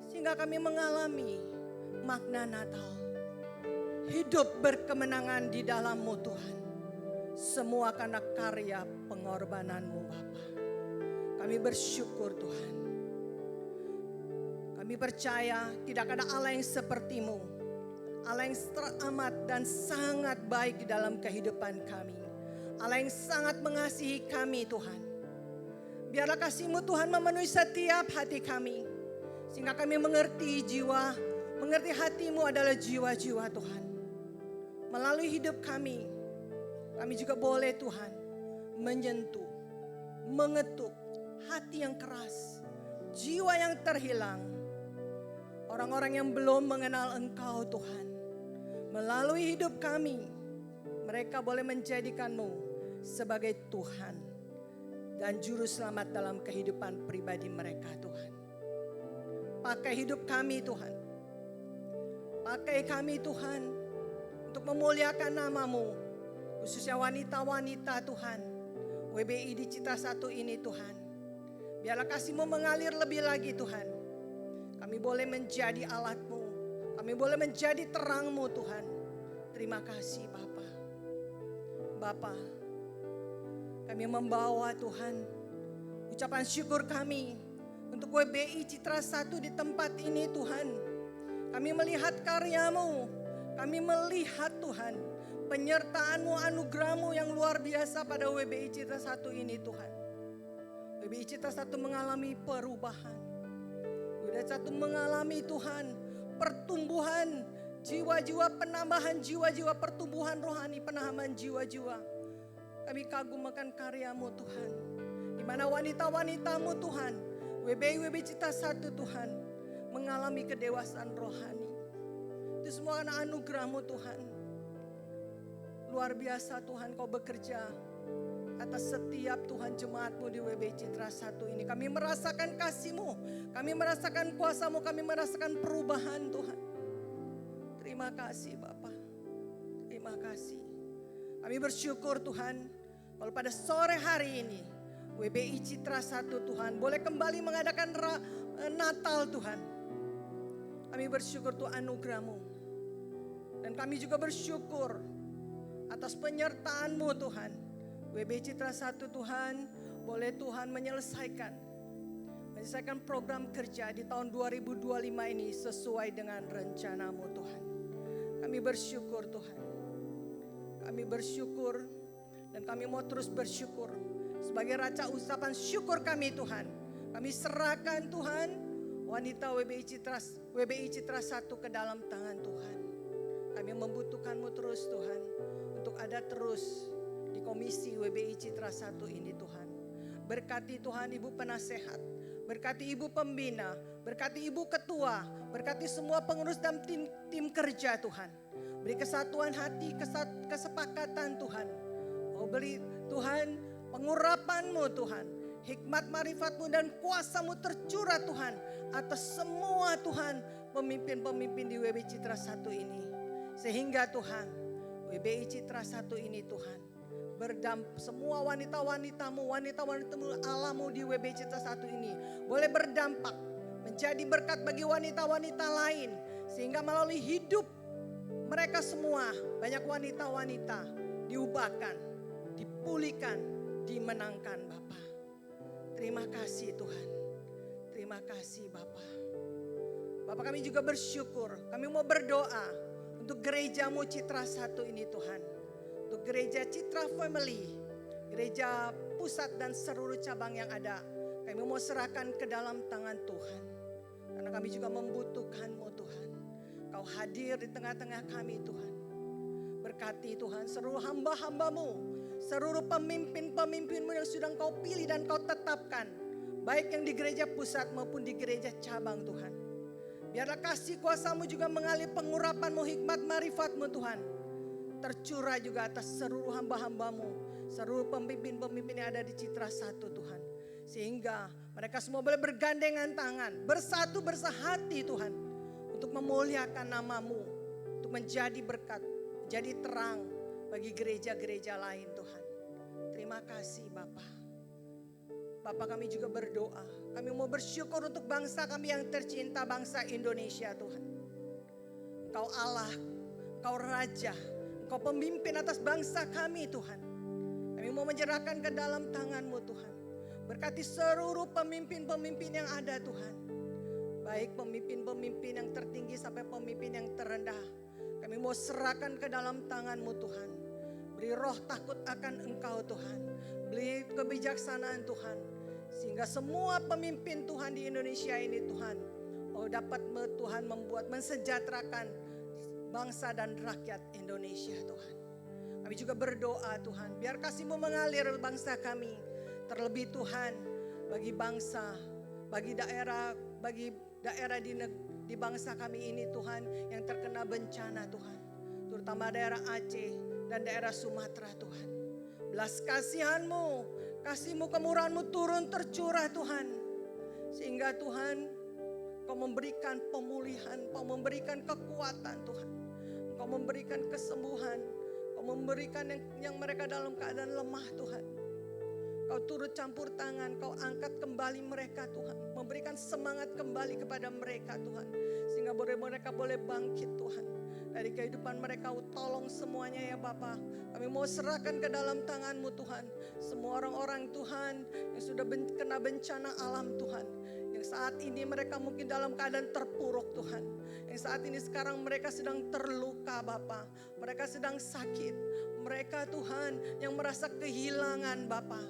C: Sehingga kami mengalami makna Natal. Hidup berkemenangan di dalam-Mu Tuhan. Semua karena karya pengorbanan-Mu Bapa. Kami bersyukur Tuhan. Kami percaya tidak ada Allah yang seperti-Mu. Allah yang teramat dan sangat baik di dalam kehidupan kami. Allah yang sangat mengasihi kami Tuhan. Biarlah kasih-Mu Tuhan memenuhi setiap hati kami. Sehingga kami mengerti mengerti hati-Mu adalah jiwa-jiwa Tuhan. Melalui hidup kami juga boleh Tuhan menyentuh, mengetuk hati yang keras, jiwa yang terhilang. Orang-orang yang belum mengenal Engkau Tuhan. Melalui hidup kami, mereka boleh menjadikan-Mu sebagai Tuhan dan juru selamat dalam kehidupan pribadi mereka Tuhan. Pakai hidup kami Tuhan. Pakai kami Tuhan untuk memuliakan nama-Mu. Khususnya wanita-wanita Tuhan. WBI di Citra 1 ini Tuhan. Biarlah kasih-Mu mengalir lebih lagi Tuhan. Kami boleh menjadi alat-Mu. Kami boleh menjadi terang-Mu Tuhan. Terima kasih Bapa. Bapa, kami membawa Tuhan ucapan syukur kami untuk WBI Citra 1 di tempat ini Tuhan. Kami melihat karya-Mu, kami melihat Tuhan penyertaan-Mu, anugerah-Mu yang luar biasa pada WBI Citra 1 ini Tuhan. WBI Citra 1 mengalami perubahan. WBI Citra 1 mengalami Tuhan pertumbuhan jiwa-jiwa, penambahan jiwa-jiwa, pertumbuhan rohani, penahaman jiwa-jiwa. Kami kagum akan karya-Mu Tuhan. Di mana wanita-wanita-Mu Tuhan, WBI Citra 1 Tuhan, mengalami kedewasaan rohani. Itu semua karena anugerah-Mu Tuhan. Luar biasa Tuhan Kau bekerja atas setiap Tuhan jemaat-Mu di WBI Citra 1 ini. Kami merasakan kasih-Mu, kami merasakan kuasa-Mu, kami merasakan perubahan Tuhan. Terima kasih Bapa. Terima kasih. Kami bersyukur Tuhan kalau pada sore hari ini WBI Citra 1 Tuhan boleh kembali mengadakan Natal Tuhan. Kami bersyukur Tuhan anugerah-Mu. Dan kami juga bersyukur atas penyertaan-Mu Tuhan. WBI Citra 1 Tuhan boleh Tuhan menyelesaikan program kerja di tahun 2025 ini sesuai dengan rencana-Mu Tuhan. Kami bersyukur Tuhan. Kami bersyukur dan kami mau terus bersyukur. Sebagai raca ucapan syukur kami Tuhan. Kami serahkan Tuhan wanita WBI Citra 1 ke dalam tangan Tuhan. Kami membutuhkan-Mu terus Tuhan. Untuk ada terus di komisi WBI Citra 1 ini Tuhan. Berkati Tuhan Ibu penasehat. Berkati Ibu pembina. Berkati Ibu ketua. Berkati semua pengurus dan tim kerja Tuhan. Beri kesatuan hati, kesepakatan Tuhan. Oh beri Tuhan pengurapan-Mu Tuhan. Hikmat marifat-Mu dan kuasa-Mu tercurah Tuhan. Atas semua Tuhan pemimpin-pemimpin di WBI Citra 1 ini. Sehingga Tuhan WBI Citra 1 ini Tuhan. Semua wanita-wanita-Mu, wanita-wanita-Mu Allah-Mu di WBI Citra 1 ini. Boleh berdampak. Menjadi berkat bagi wanita-wanita lain. Sehingga melalui hidup mereka semua, banyak wanita-wanita diubahkan, dipulihkan, dimenangkan Bapa. Terima kasih Tuhan. Terima kasih Bapa. Bapak, kami juga bersyukur. Kami mau berdoa untuk gerejamu Citra Satu ini Tuhan. Untuk gereja Citra Family, gereja pusat dan seluruh cabang yang ada. Kami mau serahkan ke dalam tangan Tuhan. Karena kami juga membutuhkan-Mu Tuhan. Kau hadir di tengah-tengah kami Tuhan. Berkati Tuhan seluruh hamba-hamba-Mu, seluruh pemimpin-pemimpin-Mu yang sudah Kau pilih dan Kau tetapkan. Baik yang di gereja pusat maupun di gereja cabang Tuhan. Biarlah kasih kuasa-Mu juga mengalir pengurapan-Mu, hikmat marifat-Mu Tuhan. Tercurah juga atas seluruh hamba-hamba-Mu, seluruh pemimpin-pemimpin yang ada di Citra Satu Tuhan. Sehingga mereka semua boleh bergandengan tangan, bersatu bersahati Tuhan. Untuk memuliakan nama-Mu, untuk menjadi berkat, menjadi terang bagi gereja-gereja lain Tuhan. Terima kasih Bapa. Bapa, kami juga berdoa. Kami mau bersyukur untuk bangsa kami yang tercinta, bangsa Indonesia Tuhan. Engkau Allah, Engkau Raja, Engkau pemimpin atas bangsa kami Tuhan. Kami mau menyerahkan ke dalam tangan-Mu Tuhan. Berkati seluruh pemimpin-pemimpin yang ada Tuhan. Baik pemimpin-pemimpin yang tertinggi sampai pemimpin yang terendah. Kami mau serahkan ke dalam tangan-Mu Tuhan. Beri roh takut akan Engkau Tuhan. Beri kebijaksanaan Tuhan. Sehingga semua pemimpin Tuhan di Indonesia ini Tuhan, dapat Tuhan membuat mensejahterakan bangsa dan rakyat Indonesia Tuhan. Kami juga berdoa Tuhan, biar kasih-Mu mengalir bangsa kami. Terlebih Tuhan, bagi bangsa, bagi daerah di bangsa kami ini Tuhan yang terkena bencana Tuhan. Terutama daerah Aceh dan daerah Sumatera Tuhan. Belas kasihan-Mu, kasih-Mu, kemurahan-Mu turun tercurah Tuhan. Sehingga Tuhan, Kau memberikan pemulihan, Kau memberikan kekuatan Tuhan. Kau memberikan kesembuhan, Kau memberikan yang mereka dalam keadaan lemah Tuhan. Kau turut campur tangan, Kau angkat kembali mereka Tuhan. Memberikan semangat kembali kepada mereka Tuhan. Sehingga mereka boleh bangkit Tuhan. Dari kehidupan mereka, tolong semuanya ya Bapa. Kami mau serahkan ke dalam tangan-Mu Tuhan. Semua orang-orang Tuhan yang sudah kena bencana alam Tuhan. Yang saat ini mereka mungkin dalam keadaan terpuruk Tuhan. Yang saat ini sekarang mereka sedang terluka Bapa. Mereka sedang sakit. Mereka Tuhan yang merasa kehilangan Bapa.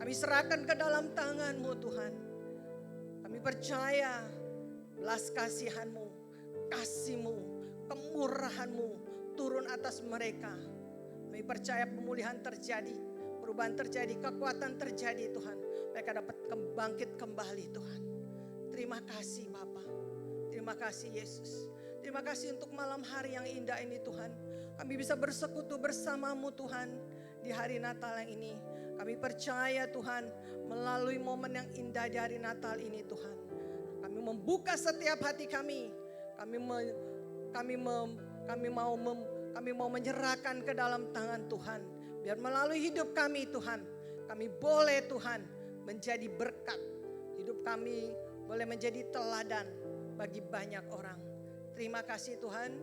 C: Kami serahkan ke dalam tangan-Mu Tuhan. Kami percaya belas kasihan-Mu, kasih-Mu, kemurahan-Mu turun atas mereka. Kami percaya pemulihan terjadi, perubahan terjadi, kekuatan terjadi Tuhan. Mereka dapat bangkit kembali Tuhan. Terima kasih Bapa. Terima kasih Yesus. Terima kasih untuk malam hari yang indah ini Tuhan. Kami bisa bersekutu bersama-Mu Tuhan di hari Natal yang ini. Kami percaya Tuhan melalui momen yang indah di hari Natal ini Tuhan. Kami membuka setiap hati kami. Kami mau menyerahkan ke dalam tangan Tuhan. Biar melalui hidup kami Tuhan, kami boleh Tuhan menjadi berkat. Hidup kami boleh menjadi teladan bagi banyak orang. Terima kasih Tuhan.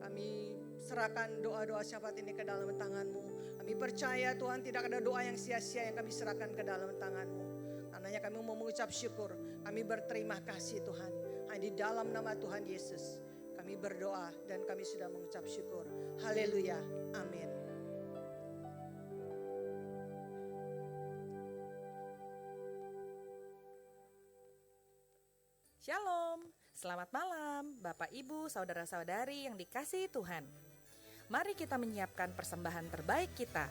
C: Kami serahkan doa-doa syafaat ini ke dalam tangan-Mu. Kami percaya Tuhan tidak ada doa yang sia-sia yang kami serahkan ke dalam tangan-Mu. Karenanya kami mau mengucap syukur. Kami berterima kasih Tuhan. Hanya di dalam nama Tuhan Yesus kami berdoa dan kami sudah mengucap syukur. Haleluya. Amin.
D: Shalom, selamat malam Bapak Ibu, Saudara-saudari yang dikasihi Tuhan. Mari kita menyiapkan persembahan terbaik kita.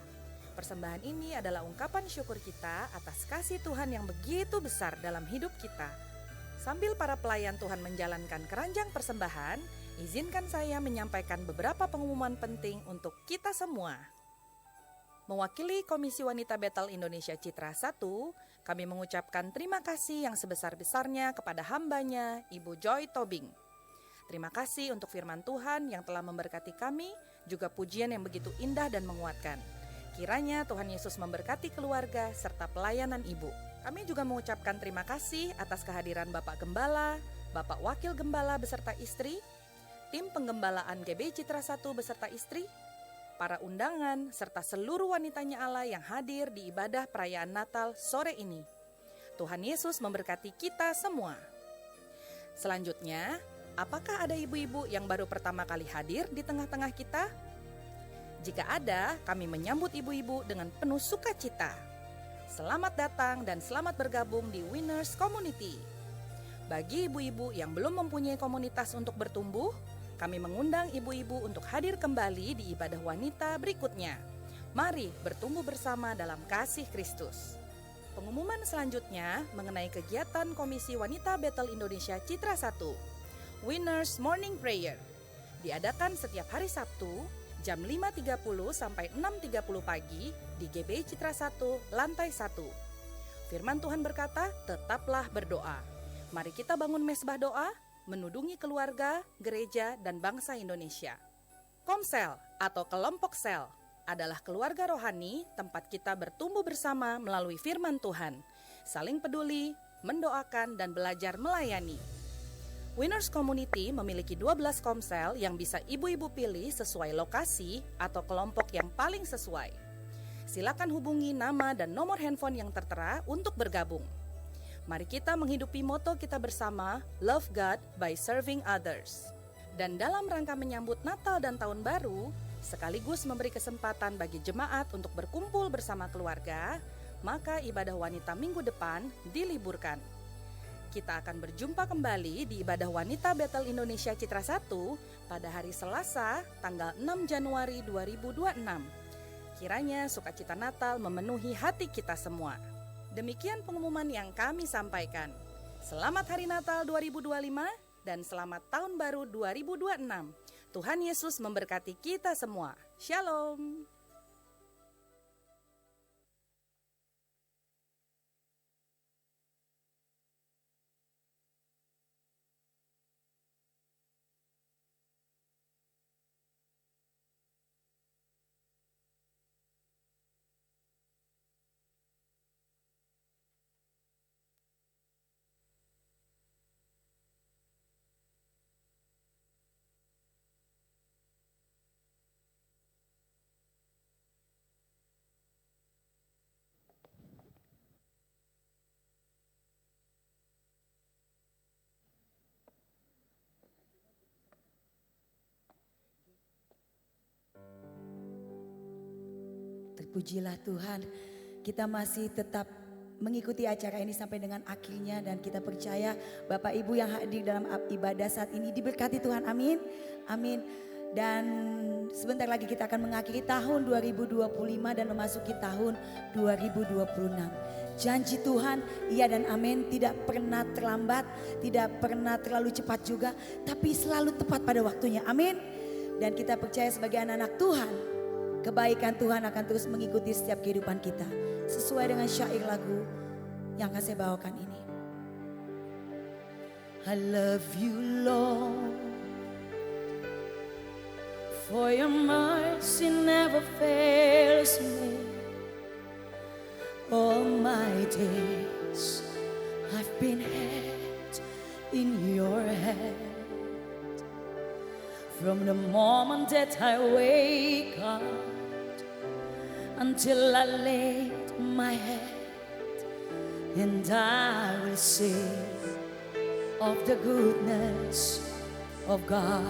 D: Persembahan ini adalah ungkapan syukur kita atas kasih Tuhan yang begitu besar dalam hidup kita. Sambil para pelayan Tuhan menjalankan keranjang persembahan, izinkan saya menyampaikan beberapa pengumuman penting untuk kita semua. Mewakili Komisi Wanita Betel Indonesia Citra Satu, kami mengucapkan terima kasih yang sebesar-besarnya kepada hambanya, Ibu Joy Tobing. Terima kasih untuk firman Tuhan yang telah memberkati kami, juga pujian yang begitu indah dan menguatkan. Kiranya Tuhan Yesus memberkati keluarga serta pelayanan Ibu. Kami juga mengucapkan terima kasih atas kehadiran Bapak Gembala, Bapak Wakil Gembala beserta istri, tim penggembalaan GB Citra Satu beserta istri, para undangan, serta seluruh wanitanya Allah yang hadir di ibadah perayaan Natal sore ini. Tuhan Yesus memberkati kita semua. Selanjutnya, apakah ada ibu-ibu yang baru pertama kali hadir di tengah-tengah kita? Jika ada, kami menyambut ibu-ibu dengan penuh sukacita. Selamat datang dan selamat bergabung di Winners Community. Bagi ibu-ibu yang belum mempunyai komunitas untuk bertumbuh, kami mengundang ibu-ibu untuk hadir kembali di ibadah wanita berikutnya. Mari bertumbuh bersama dalam kasih Kristus. Pengumuman selanjutnya mengenai kegiatan Komisi Wanita Bethel Indonesia Citra 1, Winners Morning Prayer, diadakan setiap hari Sabtu jam 5.30 sampai 6.30 pagi di GBI Citra 1, lantai 1. Firman Tuhan berkata, tetaplah berdoa. Mari kita bangun mesbah doa, menudungi keluarga, gereja, dan bangsa Indonesia. Komsel atau kelompok sel adalah keluarga rohani tempat kita bertumbuh bersama melalui firman Tuhan, saling peduli, mendoakan, dan belajar melayani. Winners Community memiliki 12 komsel yang bisa ibu-ibu pilih sesuai lokasi atau kelompok yang paling sesuai. Silakan hubungi nama dan nomor handphone yang tertera untuk bergabung. Mari kita menghidupi moto kita bersama, Love God by Serving Others. Dan dalam rangka menyambut Natal dan Tahun Baru, sekaligus memberi kesempatan bagi jemaat untuk berkumpul bersama keluarga, maka ibadah wanita minggu depan diliburkan. Kita akan berjumpa kembali di ibadah wanita Bethel Indonesia Citra 1 pada hari Selasa, tanggal 6 Januari 2026. Kiranya sukacita Natal memenuhi hati kita semua. Demikian pengumuman yang kami sampaikan. Selamat Hari Natal 2025 dan selamat Tahun Baru 2026. Tuhan Yesus memberkati kita semua. Shalom.
A: Terpujilah Tuhan, kita masih tetap mengikuti acara ini sampai dengan akhirnya dan kita percaya Bapak Ibu yang hadir dalam ibadah saat ini diberkati Tuhan, amin, amin. Dan sebentar lagi kita akan mengakhiri tahun 2025 dan memasuki tahun 2026. Janji Tuhan, iya dan amin, tidak pernah terlambat, tidak pernah terlalu cepat juga, tapi selalu tepat pada waktunya, amin. Dan kita percaya sebagai anak-anak Tuhan, kebaikan Tuhan akan terus mengikuti setiap kehidupan kita. Sesuai dengan syair lagu yang akan saya bawakan ini. I love you Lord, for your mercy never fails me. All my days I've been held in your hand. From the moment that I wake up until I lay my head, and I will sing of the goodness of God.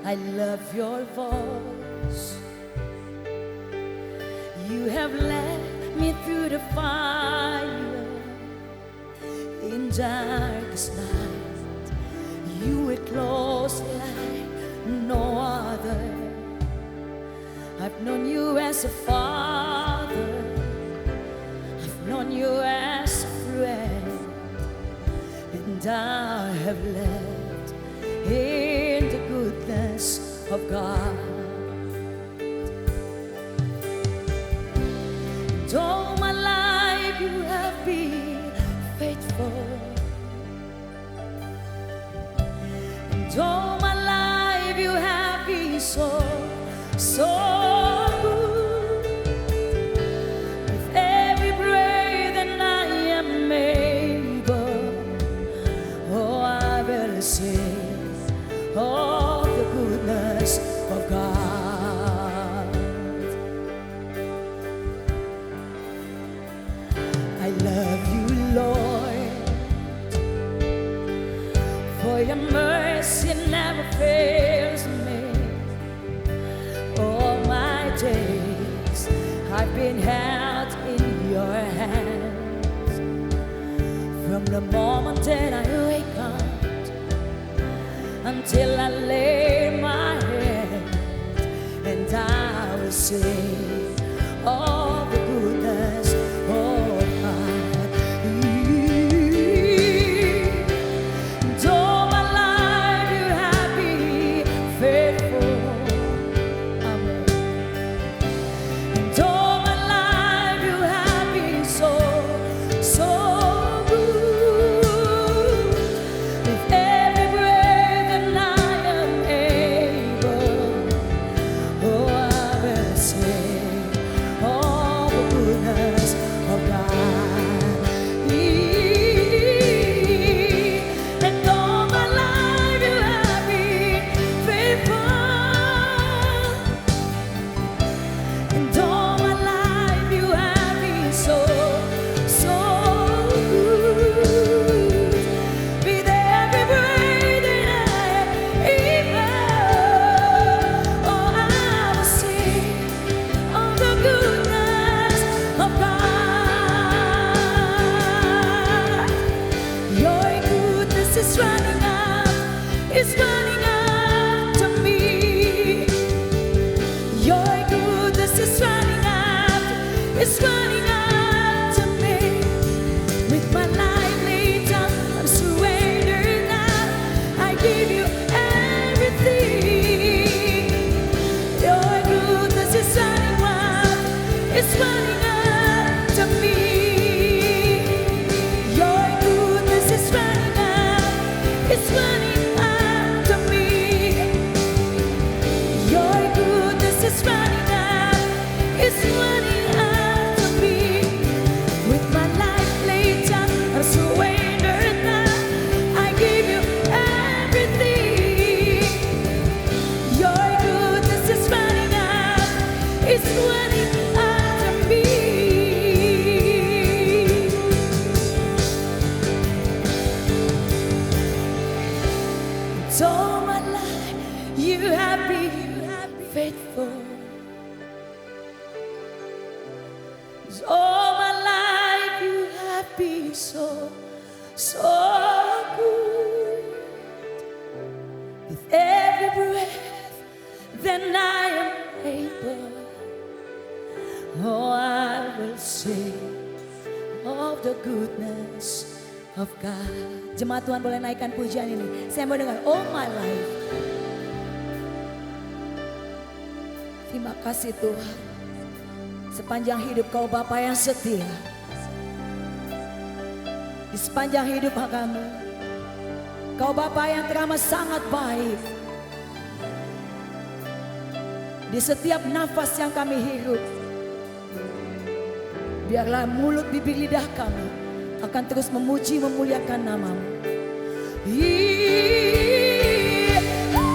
A: I love your voice. You have led me through the fire. In darkest night, you were close like no other. I've known you as a father, I've known you as a friend, and I have lived in the goodness of God. And all my life you have been faithful, and all my life you have been so good. With every breath that I am able, oh, I will sing of the goodness of God. for your mercy never fails me. All my days I've been held in your hands. From the moment that I wake up until I lay my head, and I will sing all the goodness of God. And all my life you have been faithful. Amen. And all my life you have been so, so good. With every breath that I am able, oh, I will sing all the goodness of God. And all my life you have been faithful. And all my life you have been so, so good. With every breath that I am able, oh, I will sing of the goodness of God. Your goodness is running after me. Your goodness is running after me. With my life laid down, I'm surrendered now. I give you everything. Your goodness is running after me. Your goodness is running after me. Your goodness is running after me. With my life laid down, I'm surrendered now. I give you everything. Your goodness is running after me. And all my life you have been faithful. All my life you have been so, so good. With every breath that I am able, oh, I will sing of the goodness of God. Jemaat Tuhan boleh naikkan pujian ini. Saya mau dengar all my life. Terima kasih Tuhan. Sepanjang hidup kau Bapa yang setia. Di sepanjang hidup kami, kau Bapa yang teramat sangat baik. Di setiap nafas yang kami hirup, biarlah mulut bibir lidah kami akan terus memuji memuliakan namamu. Oh,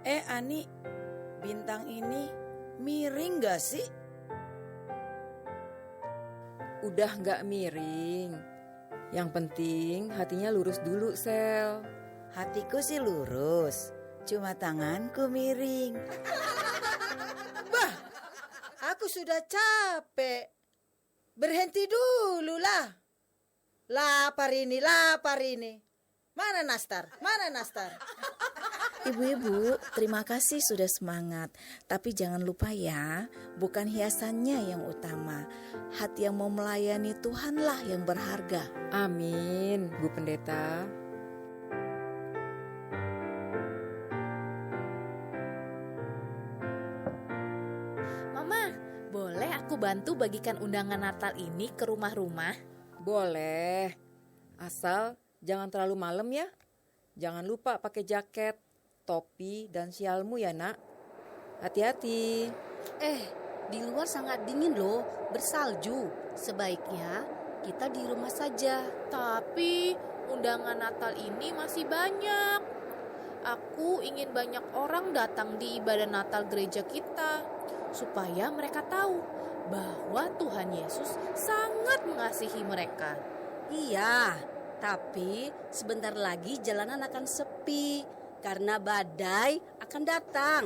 A: Ani, bintang ini miring gak sih?
E: Udah gak miring. Yang penting hatinya lurus dulu, Sel.
A: Hatiku sih lurus, cuma tanganku miring.
F: Aku sudah capek. Berhenti dulu lah. Lapar ini. Mana nastar?
G: Ibu-ibu, terima kasih sudah semangat. Tapi jangan lupa ya, bukan hiasannya yang utama. Hati yang mau melayani Tuhanlah yang berharga.
E: Amin, Bu Pendeta.
H: Mama, boleh aku bantu bagikan undangan Natal ini ke rumah-rumah?
E: Boleh. Asal jangan terlalu malam ya. Jangan lupa pakai jaket, topi, dan sialmu ya nak. Hati-hati.
I: Di luar sangat dingin loh, bersalju. Sebaiknya kita di rumah saja.
H: Tapi undangan Natal ini masih banyak. Aku ingin banyak orang datang di ibadah Natal gereja kita, supaya mereka tahu bahwa Tuhan Yesus sangat mengasihi mereka.
I: Iya, tapi sebentar lagi jalanan akan sepi karena badai akan datang.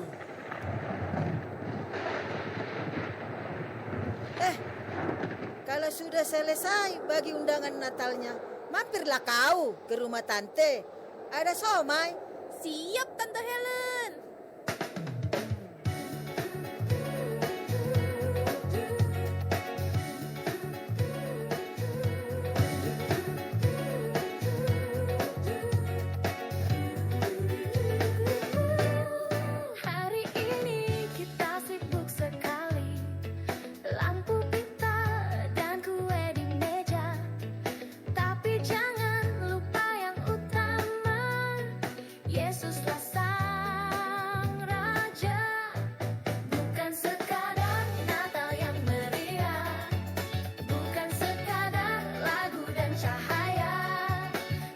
F: Kalau sudah selesai bagi undangan Natalnya, mampirlah kau ke rumah tante. Ada somai.
H: Siap, Tante Helen.
J: Hari ini kita sibuk sekali, lampu pita dan kue di meja. Tapi jangan lupa yang utama, Yesuslah sang Raja. Bukan sekadar Natal yang meriah, bukan sekadar lagu dan cahaya,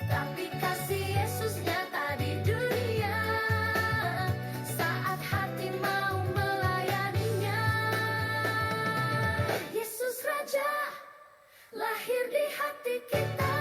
J: tapi kasih Yesus nyata di dunia saat hati mau melayaninya. Yesus Raja lahir di hati kita.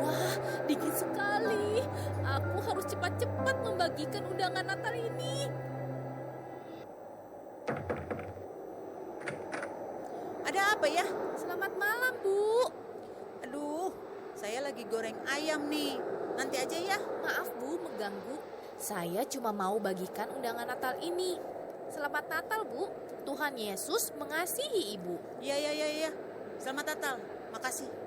H: Wah, dingin sekali. Aku harus cepat-cepat membagikan undangan Natal ini.
A: Ada apa ya?
H: Selamat malam, Bu.
A: Aduh, saya lagi goreng ayam nih. Nanti aja ya.
H: Maaf, Bu, mengganggu. Saya cuma mau bagikan undangan Natal ini. Selamat Natal, Bu. Tuhan Yesus mengasihi Ibu.
A: Iya. Selamat Natal. Makasih.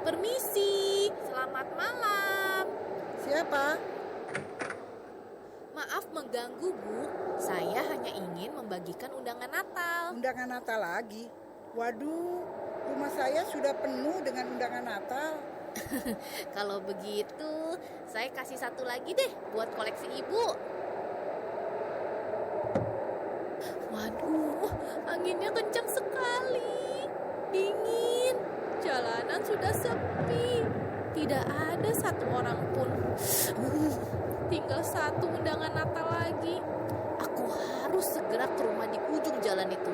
H: Permisi, selamat malam.
F: Siapa?
H: Maaf mengganggu, Bu. Saya hanya ingin membagikan undangan Natal.
F: Undangan Natal lagi? Waduh, rumah saya sudah penuh dengan undangan Natal.
H: Kalau begitu, saya kasih satu lagi deh buat koleksi Ibu. Waduh, anginnya kencang sekali. Dingin. Jalanan sudah sepi. Tidak ada satu orang pun. Tinggal satu undangan Natal lagi. Aku harus segera ke rumah di ujung jalan itu.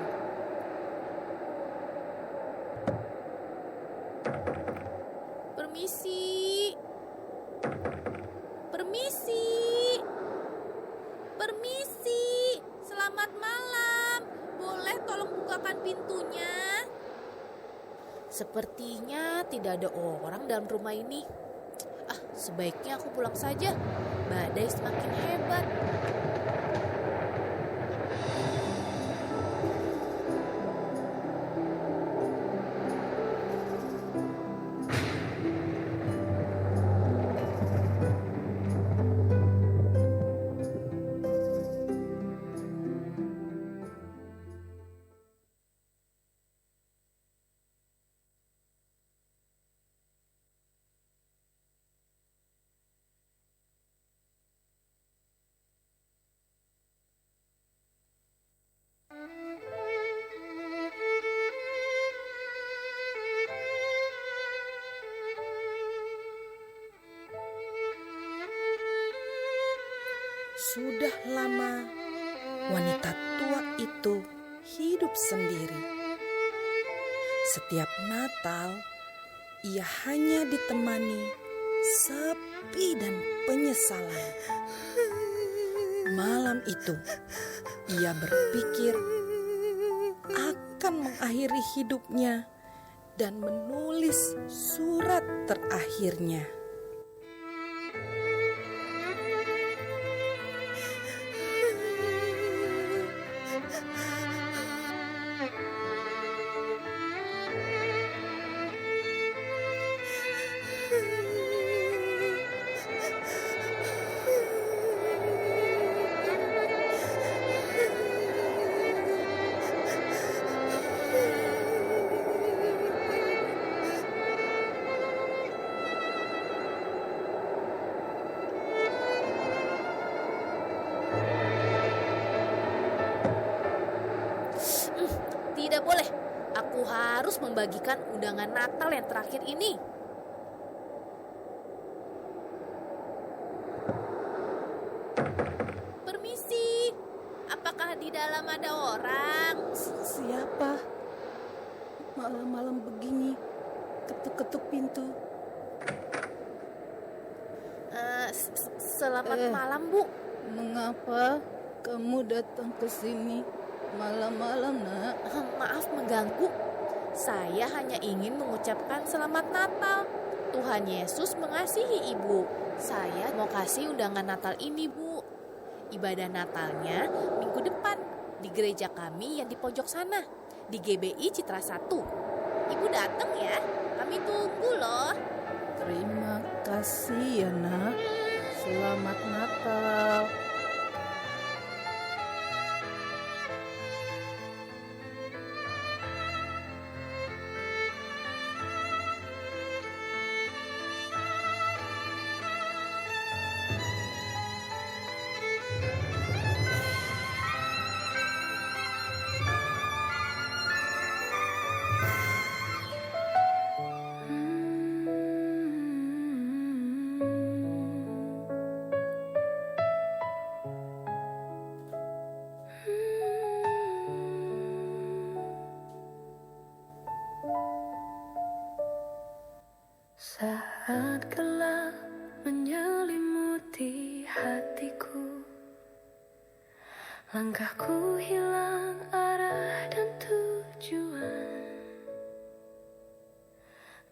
H: Permisi. Permisi. Permisi. Selamat malam. Boleh tolong bukakan pintunya? Sepertinya tidak ada orang dalam rumah ini. Sebaiknya aku pulang saja. Badai semakin hebat.
G: Sudah lama wanita tua itu hidup sendiri. Setiap Natal ia hanya ditemani sepi dan penyesalan. Malam itu ia berpikir akan mengakhiri hidupnya dan menulis surat terakhirnya.
H: Tidak boleh. Aku harus membagikan undangan Natal yang terakhir ini. Permisi. Apakah di dalam ada orang?
A: Siapa? Malam-malam begini ketuk-ketuk pintu.
H: Selamat malam, Bu.
F: Mengapa kamu datang ke sini malam-malam, Nak?
H: Maaf mengganggu. Saya hanya ingin mengucapkan selamat Natal. Tuhan Yesus mengasihi Ibu. Saya mau kasih undangan Natal ini, Bu. Ibadah Natalnya minggu depan di gereja kami yang di pojok sana, di GBI Citra 1. Ibu datang ya, kami tunggu loh.
F: Terima kasih ya, Nak. Selamat Natal.
J: Saat gelap menyelimuti hatiku, langkahku hilang arah dan tujuan.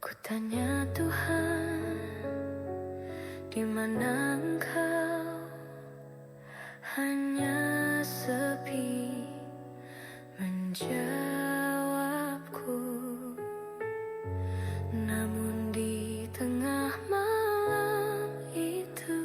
J: Ku tanya Tuhan, di mana Engkau? Hanya sepi menjawabku. Namun di tengah malam itu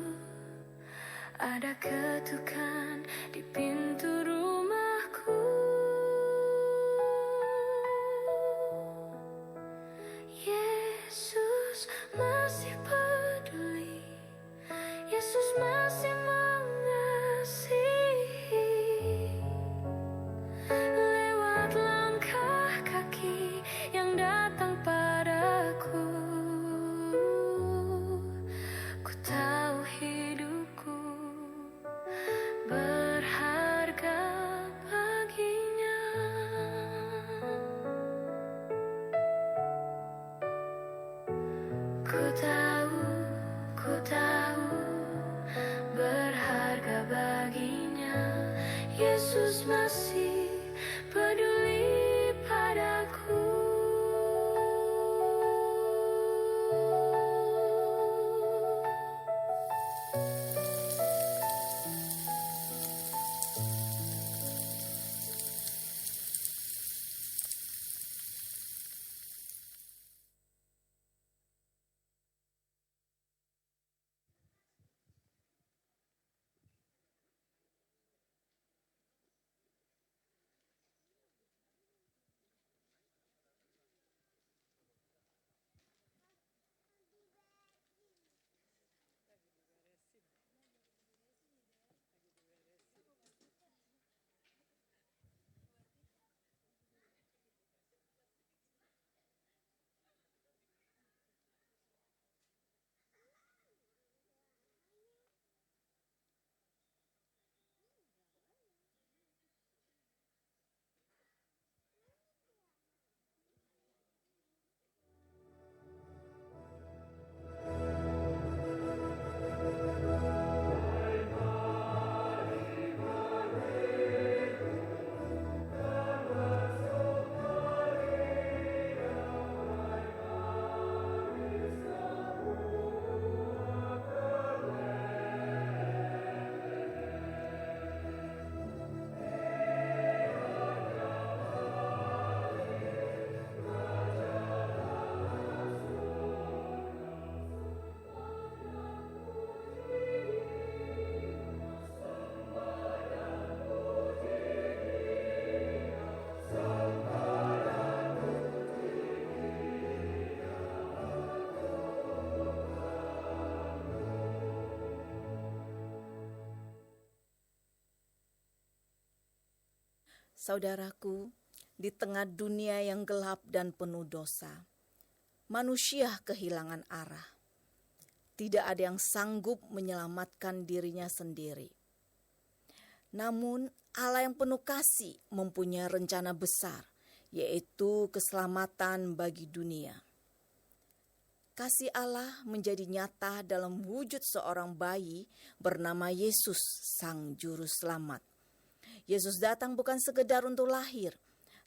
G: Saudaraku, di tengah dunia yang gelap dan penuh dosa, manusia kehilangan arah. Tidak ada yang sanggup menyelamatkan dirinya sendiri. Namun Allah yang penuh kasih mempunyai rencana besar, yaitu keselamatan bagi dunia. Kasih Allah menjadi nyata dalam wujud seorang bayi bernama Yesus, Sang Juru Selamat. Yesus datang bukan sekedar untuk lahir,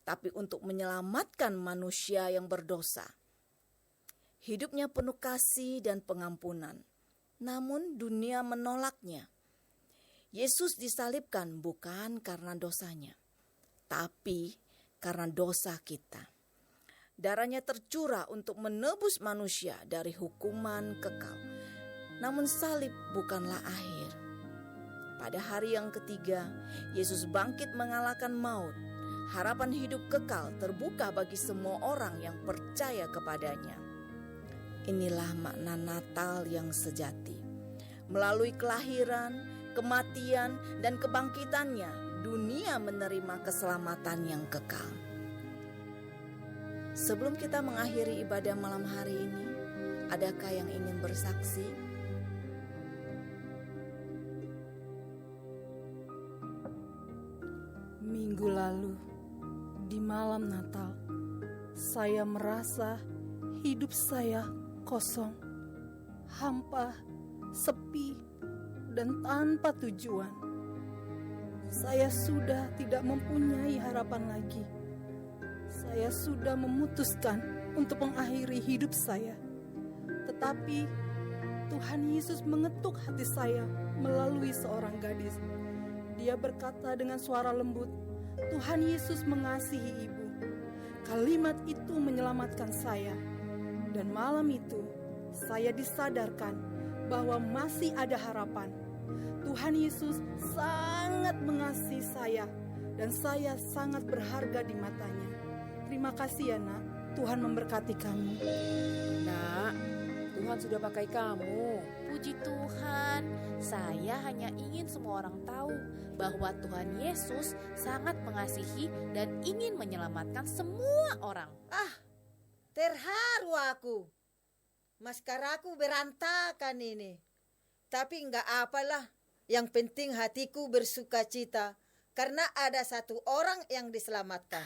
G: tapi untuk menyelamatkan manusia yang berdosa. Hidupnya penuh kasih dan pengampunan, namun dunia menolaknya. Yesus disalibkan bukan karena dosanya, tapi karena dosa kita. Darahnya tercurah untuk menebus manusia dari hukuman kekal. Namun salib bukanlah akhir. Pada hari yang ketiga, Yesus bangkit mengalahkan maut. Harapan hidup kekal terbuka bagi semua orang yang percaya kepadanya. Inilah makna Natal yang sejati. Melalui kelahiran, kematian, dan kebangkitannya, dunia menerima keselamatan yang kekal. Sebelum kita mengakhiri ibadah malam hari ini, adakah yang ingin bersaksi?
K: Minggu lalu, di malam Natal, saya merasa hidup saya kosong, hampa, sepi, dan tanpa tujuan. Saya sudah tidak mempunyai harapan lagi. Saya sudah memutuskan untuk mengakhiri hidup saya. Tetapi Tuhan Yesus mengetuk hati saya melalui seorang gadis. Dia berkata dengan suara lembut, "Tuhan Yesus mengasihi ibu." Kalimat itu menyelamatkan saya. Dan malam itu saya disadarkan bahwa masih ada harapan. Tuhan Yesus sangat mengasihi saya dan saya sangat berharga di matanya. Terima kasih ya nak, Tuhan memberkati kamu.
E: Nak, Tuhan sudah pakai kamu.
H: Puji Tuhan, saya hanya ingin semua orang tahu bahwa Tuhan Yesus sangat mengasihi dan ingin menyelamatkan semua orang.
F: Terharu aku. Maskaraku berantakan ini. Tapi enggak apalah. Yang penting hatiku bersuka cita. Karena ada satu orang yang diselamatkan.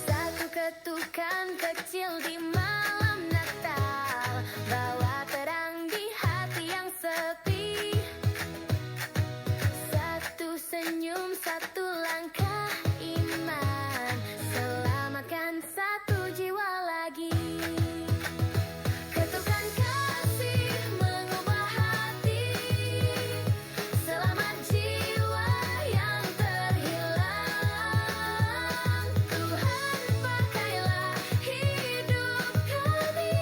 J: Satu ketukan kecil di malam Natal, bawa terang di hati yang sepi. Satu senyum, satu langkah iman, selamatkan satu jiwa lagi. Ketukan kasih mengubah hati, selamat jiwa yang terhilang. Tuhan pakailah hidup kami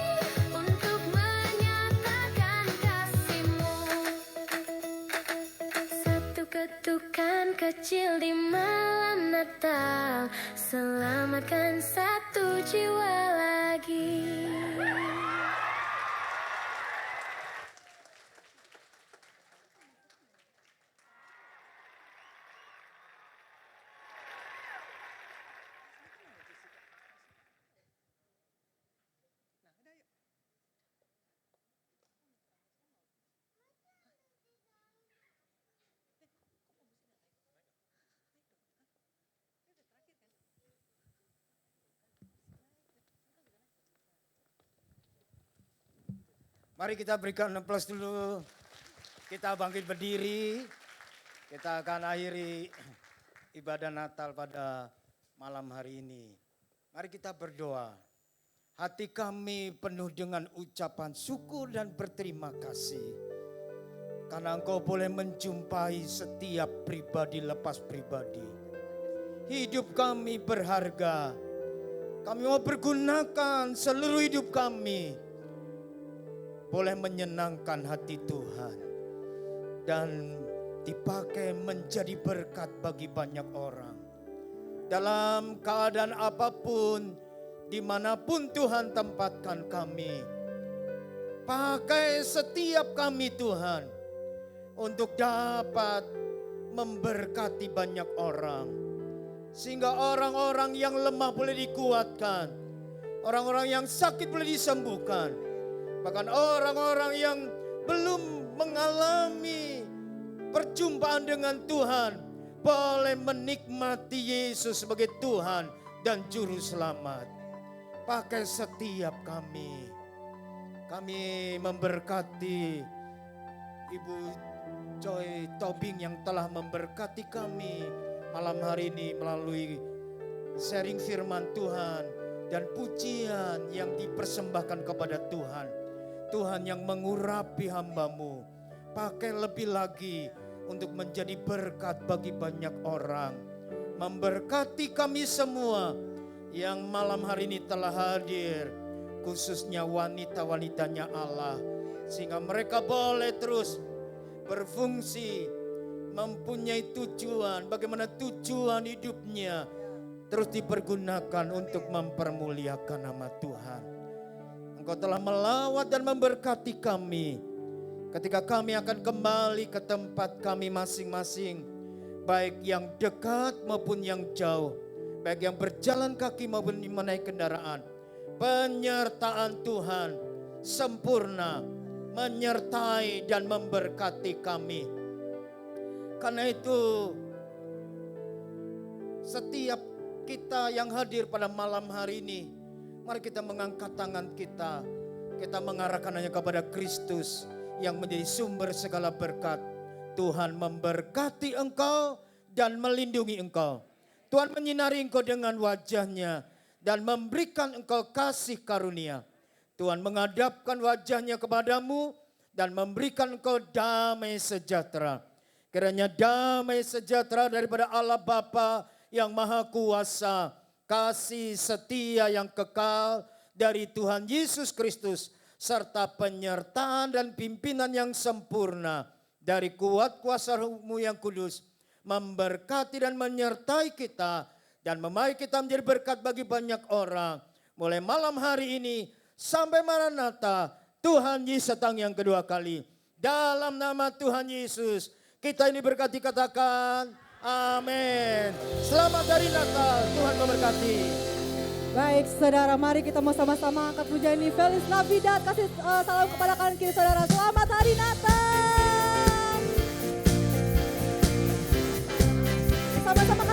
J: untuk menyatakan kasih-Mu. Satu ketukan kecil di malam Natal, selamatkan satu jiwa lagi.
L: Mari kita berikan aplaus dulu. Kita bangkit berdiri. Kita akan akhiri ibadah Natal pada malam hari ini. Mari kita berdoa. Hati kami penuh dengan ucapan syukur dan berterima kasih. Karena Engkau boleh menjumpai setiap pribadi lepas pribadi. Hidup kami berharga. Kami mau pergunakan seluruh hidup kami boleh menyenangkan hati Tuhan. dan dipakai menjadi berkat bagi banyak orang. Dalam keadaan apapun, dimanapun Tuhan tempatkan kami, pakai setiap kami Tuhan untuk dapat memberkati banyak orang. Sehingga orang-orang yang lemah boleh dikuatkan, orang-orang yang sakit boleh disembuhkan, bahkan orang-orang yang belum mengalami perjumpaan dengan Tuhan boleh menikmati Yesus sebagai Tuhan dan Juru Selamat. Pakai setiap kami. Kami memberkati Ibu Joy Tobing yang telah memberkati kami malam hari ini melalui sharing firman Tuhan dan pujian yang dipersembahkan kepada Tuhan. Tuhan yang mengurapi hamba-Mu, pakai lebih lagi untuk menjadi berkat bagi banyak orang. Memberkati kami semua yang malam hari ini telah hadir, khususnya wanita-wanitanya Allah, sehingga mereka boleh terus berfungsi, mempunyai tujuan, bagaimana tujuan hidupnya terus dipergunakan untuk mempermuliakan nama Tuhan. Engkau telah melawat dan memberkati kami ketika kami akan kembali ke tempat kami masing-masing, baik yang dekat maupun yang jauh, baik yang berjalan kaki maupun menaik kendaraan. Penyertaan Tuhan sempurna menyertai dan memberkati kami. Karena itu setiap kita yang hadir pada malam hari ini, mari kita mengangkat tangan kita. Kita mengarahkan hanya kepada Kristus yang menjadi sumber segala berkat. Tuhan memberkati engkau dan melindungi engkau. Tuhan menyinari engkau dengan wajah-Nya dan memberikan engkau kasih karunia. Tuhan menghadapkan wajah-Nya kepadamu dan memberikan engkau damai sejahtera. Kiranya damai sejahtera daripada Allah Bapa yang Maha Kuasa, kasih setia yang kekal dari Tuhan Yesus Kristus, serta penyertaan dan pimpinan yang sempurna dari kuat kuasa-Mu yang kudus, memberkati dan menyertai kita dan memakai kita menjadi berkat bagi banyak orang. Mulai malam hari ini sampai Maranatha, Tuhan Yesus datang yang kedua kali. Dalam nama Tuhan Yesus, kita ini berkati, katakan amin. Selamat hari Natal, Tuhan memberkati.
M: Baik saudara, mari kita mau sama-sama angkat pujian ini. Feliz Navidad, kasih salam kepada kanan kiri saudara. Selamat hari Natal. Sama-sama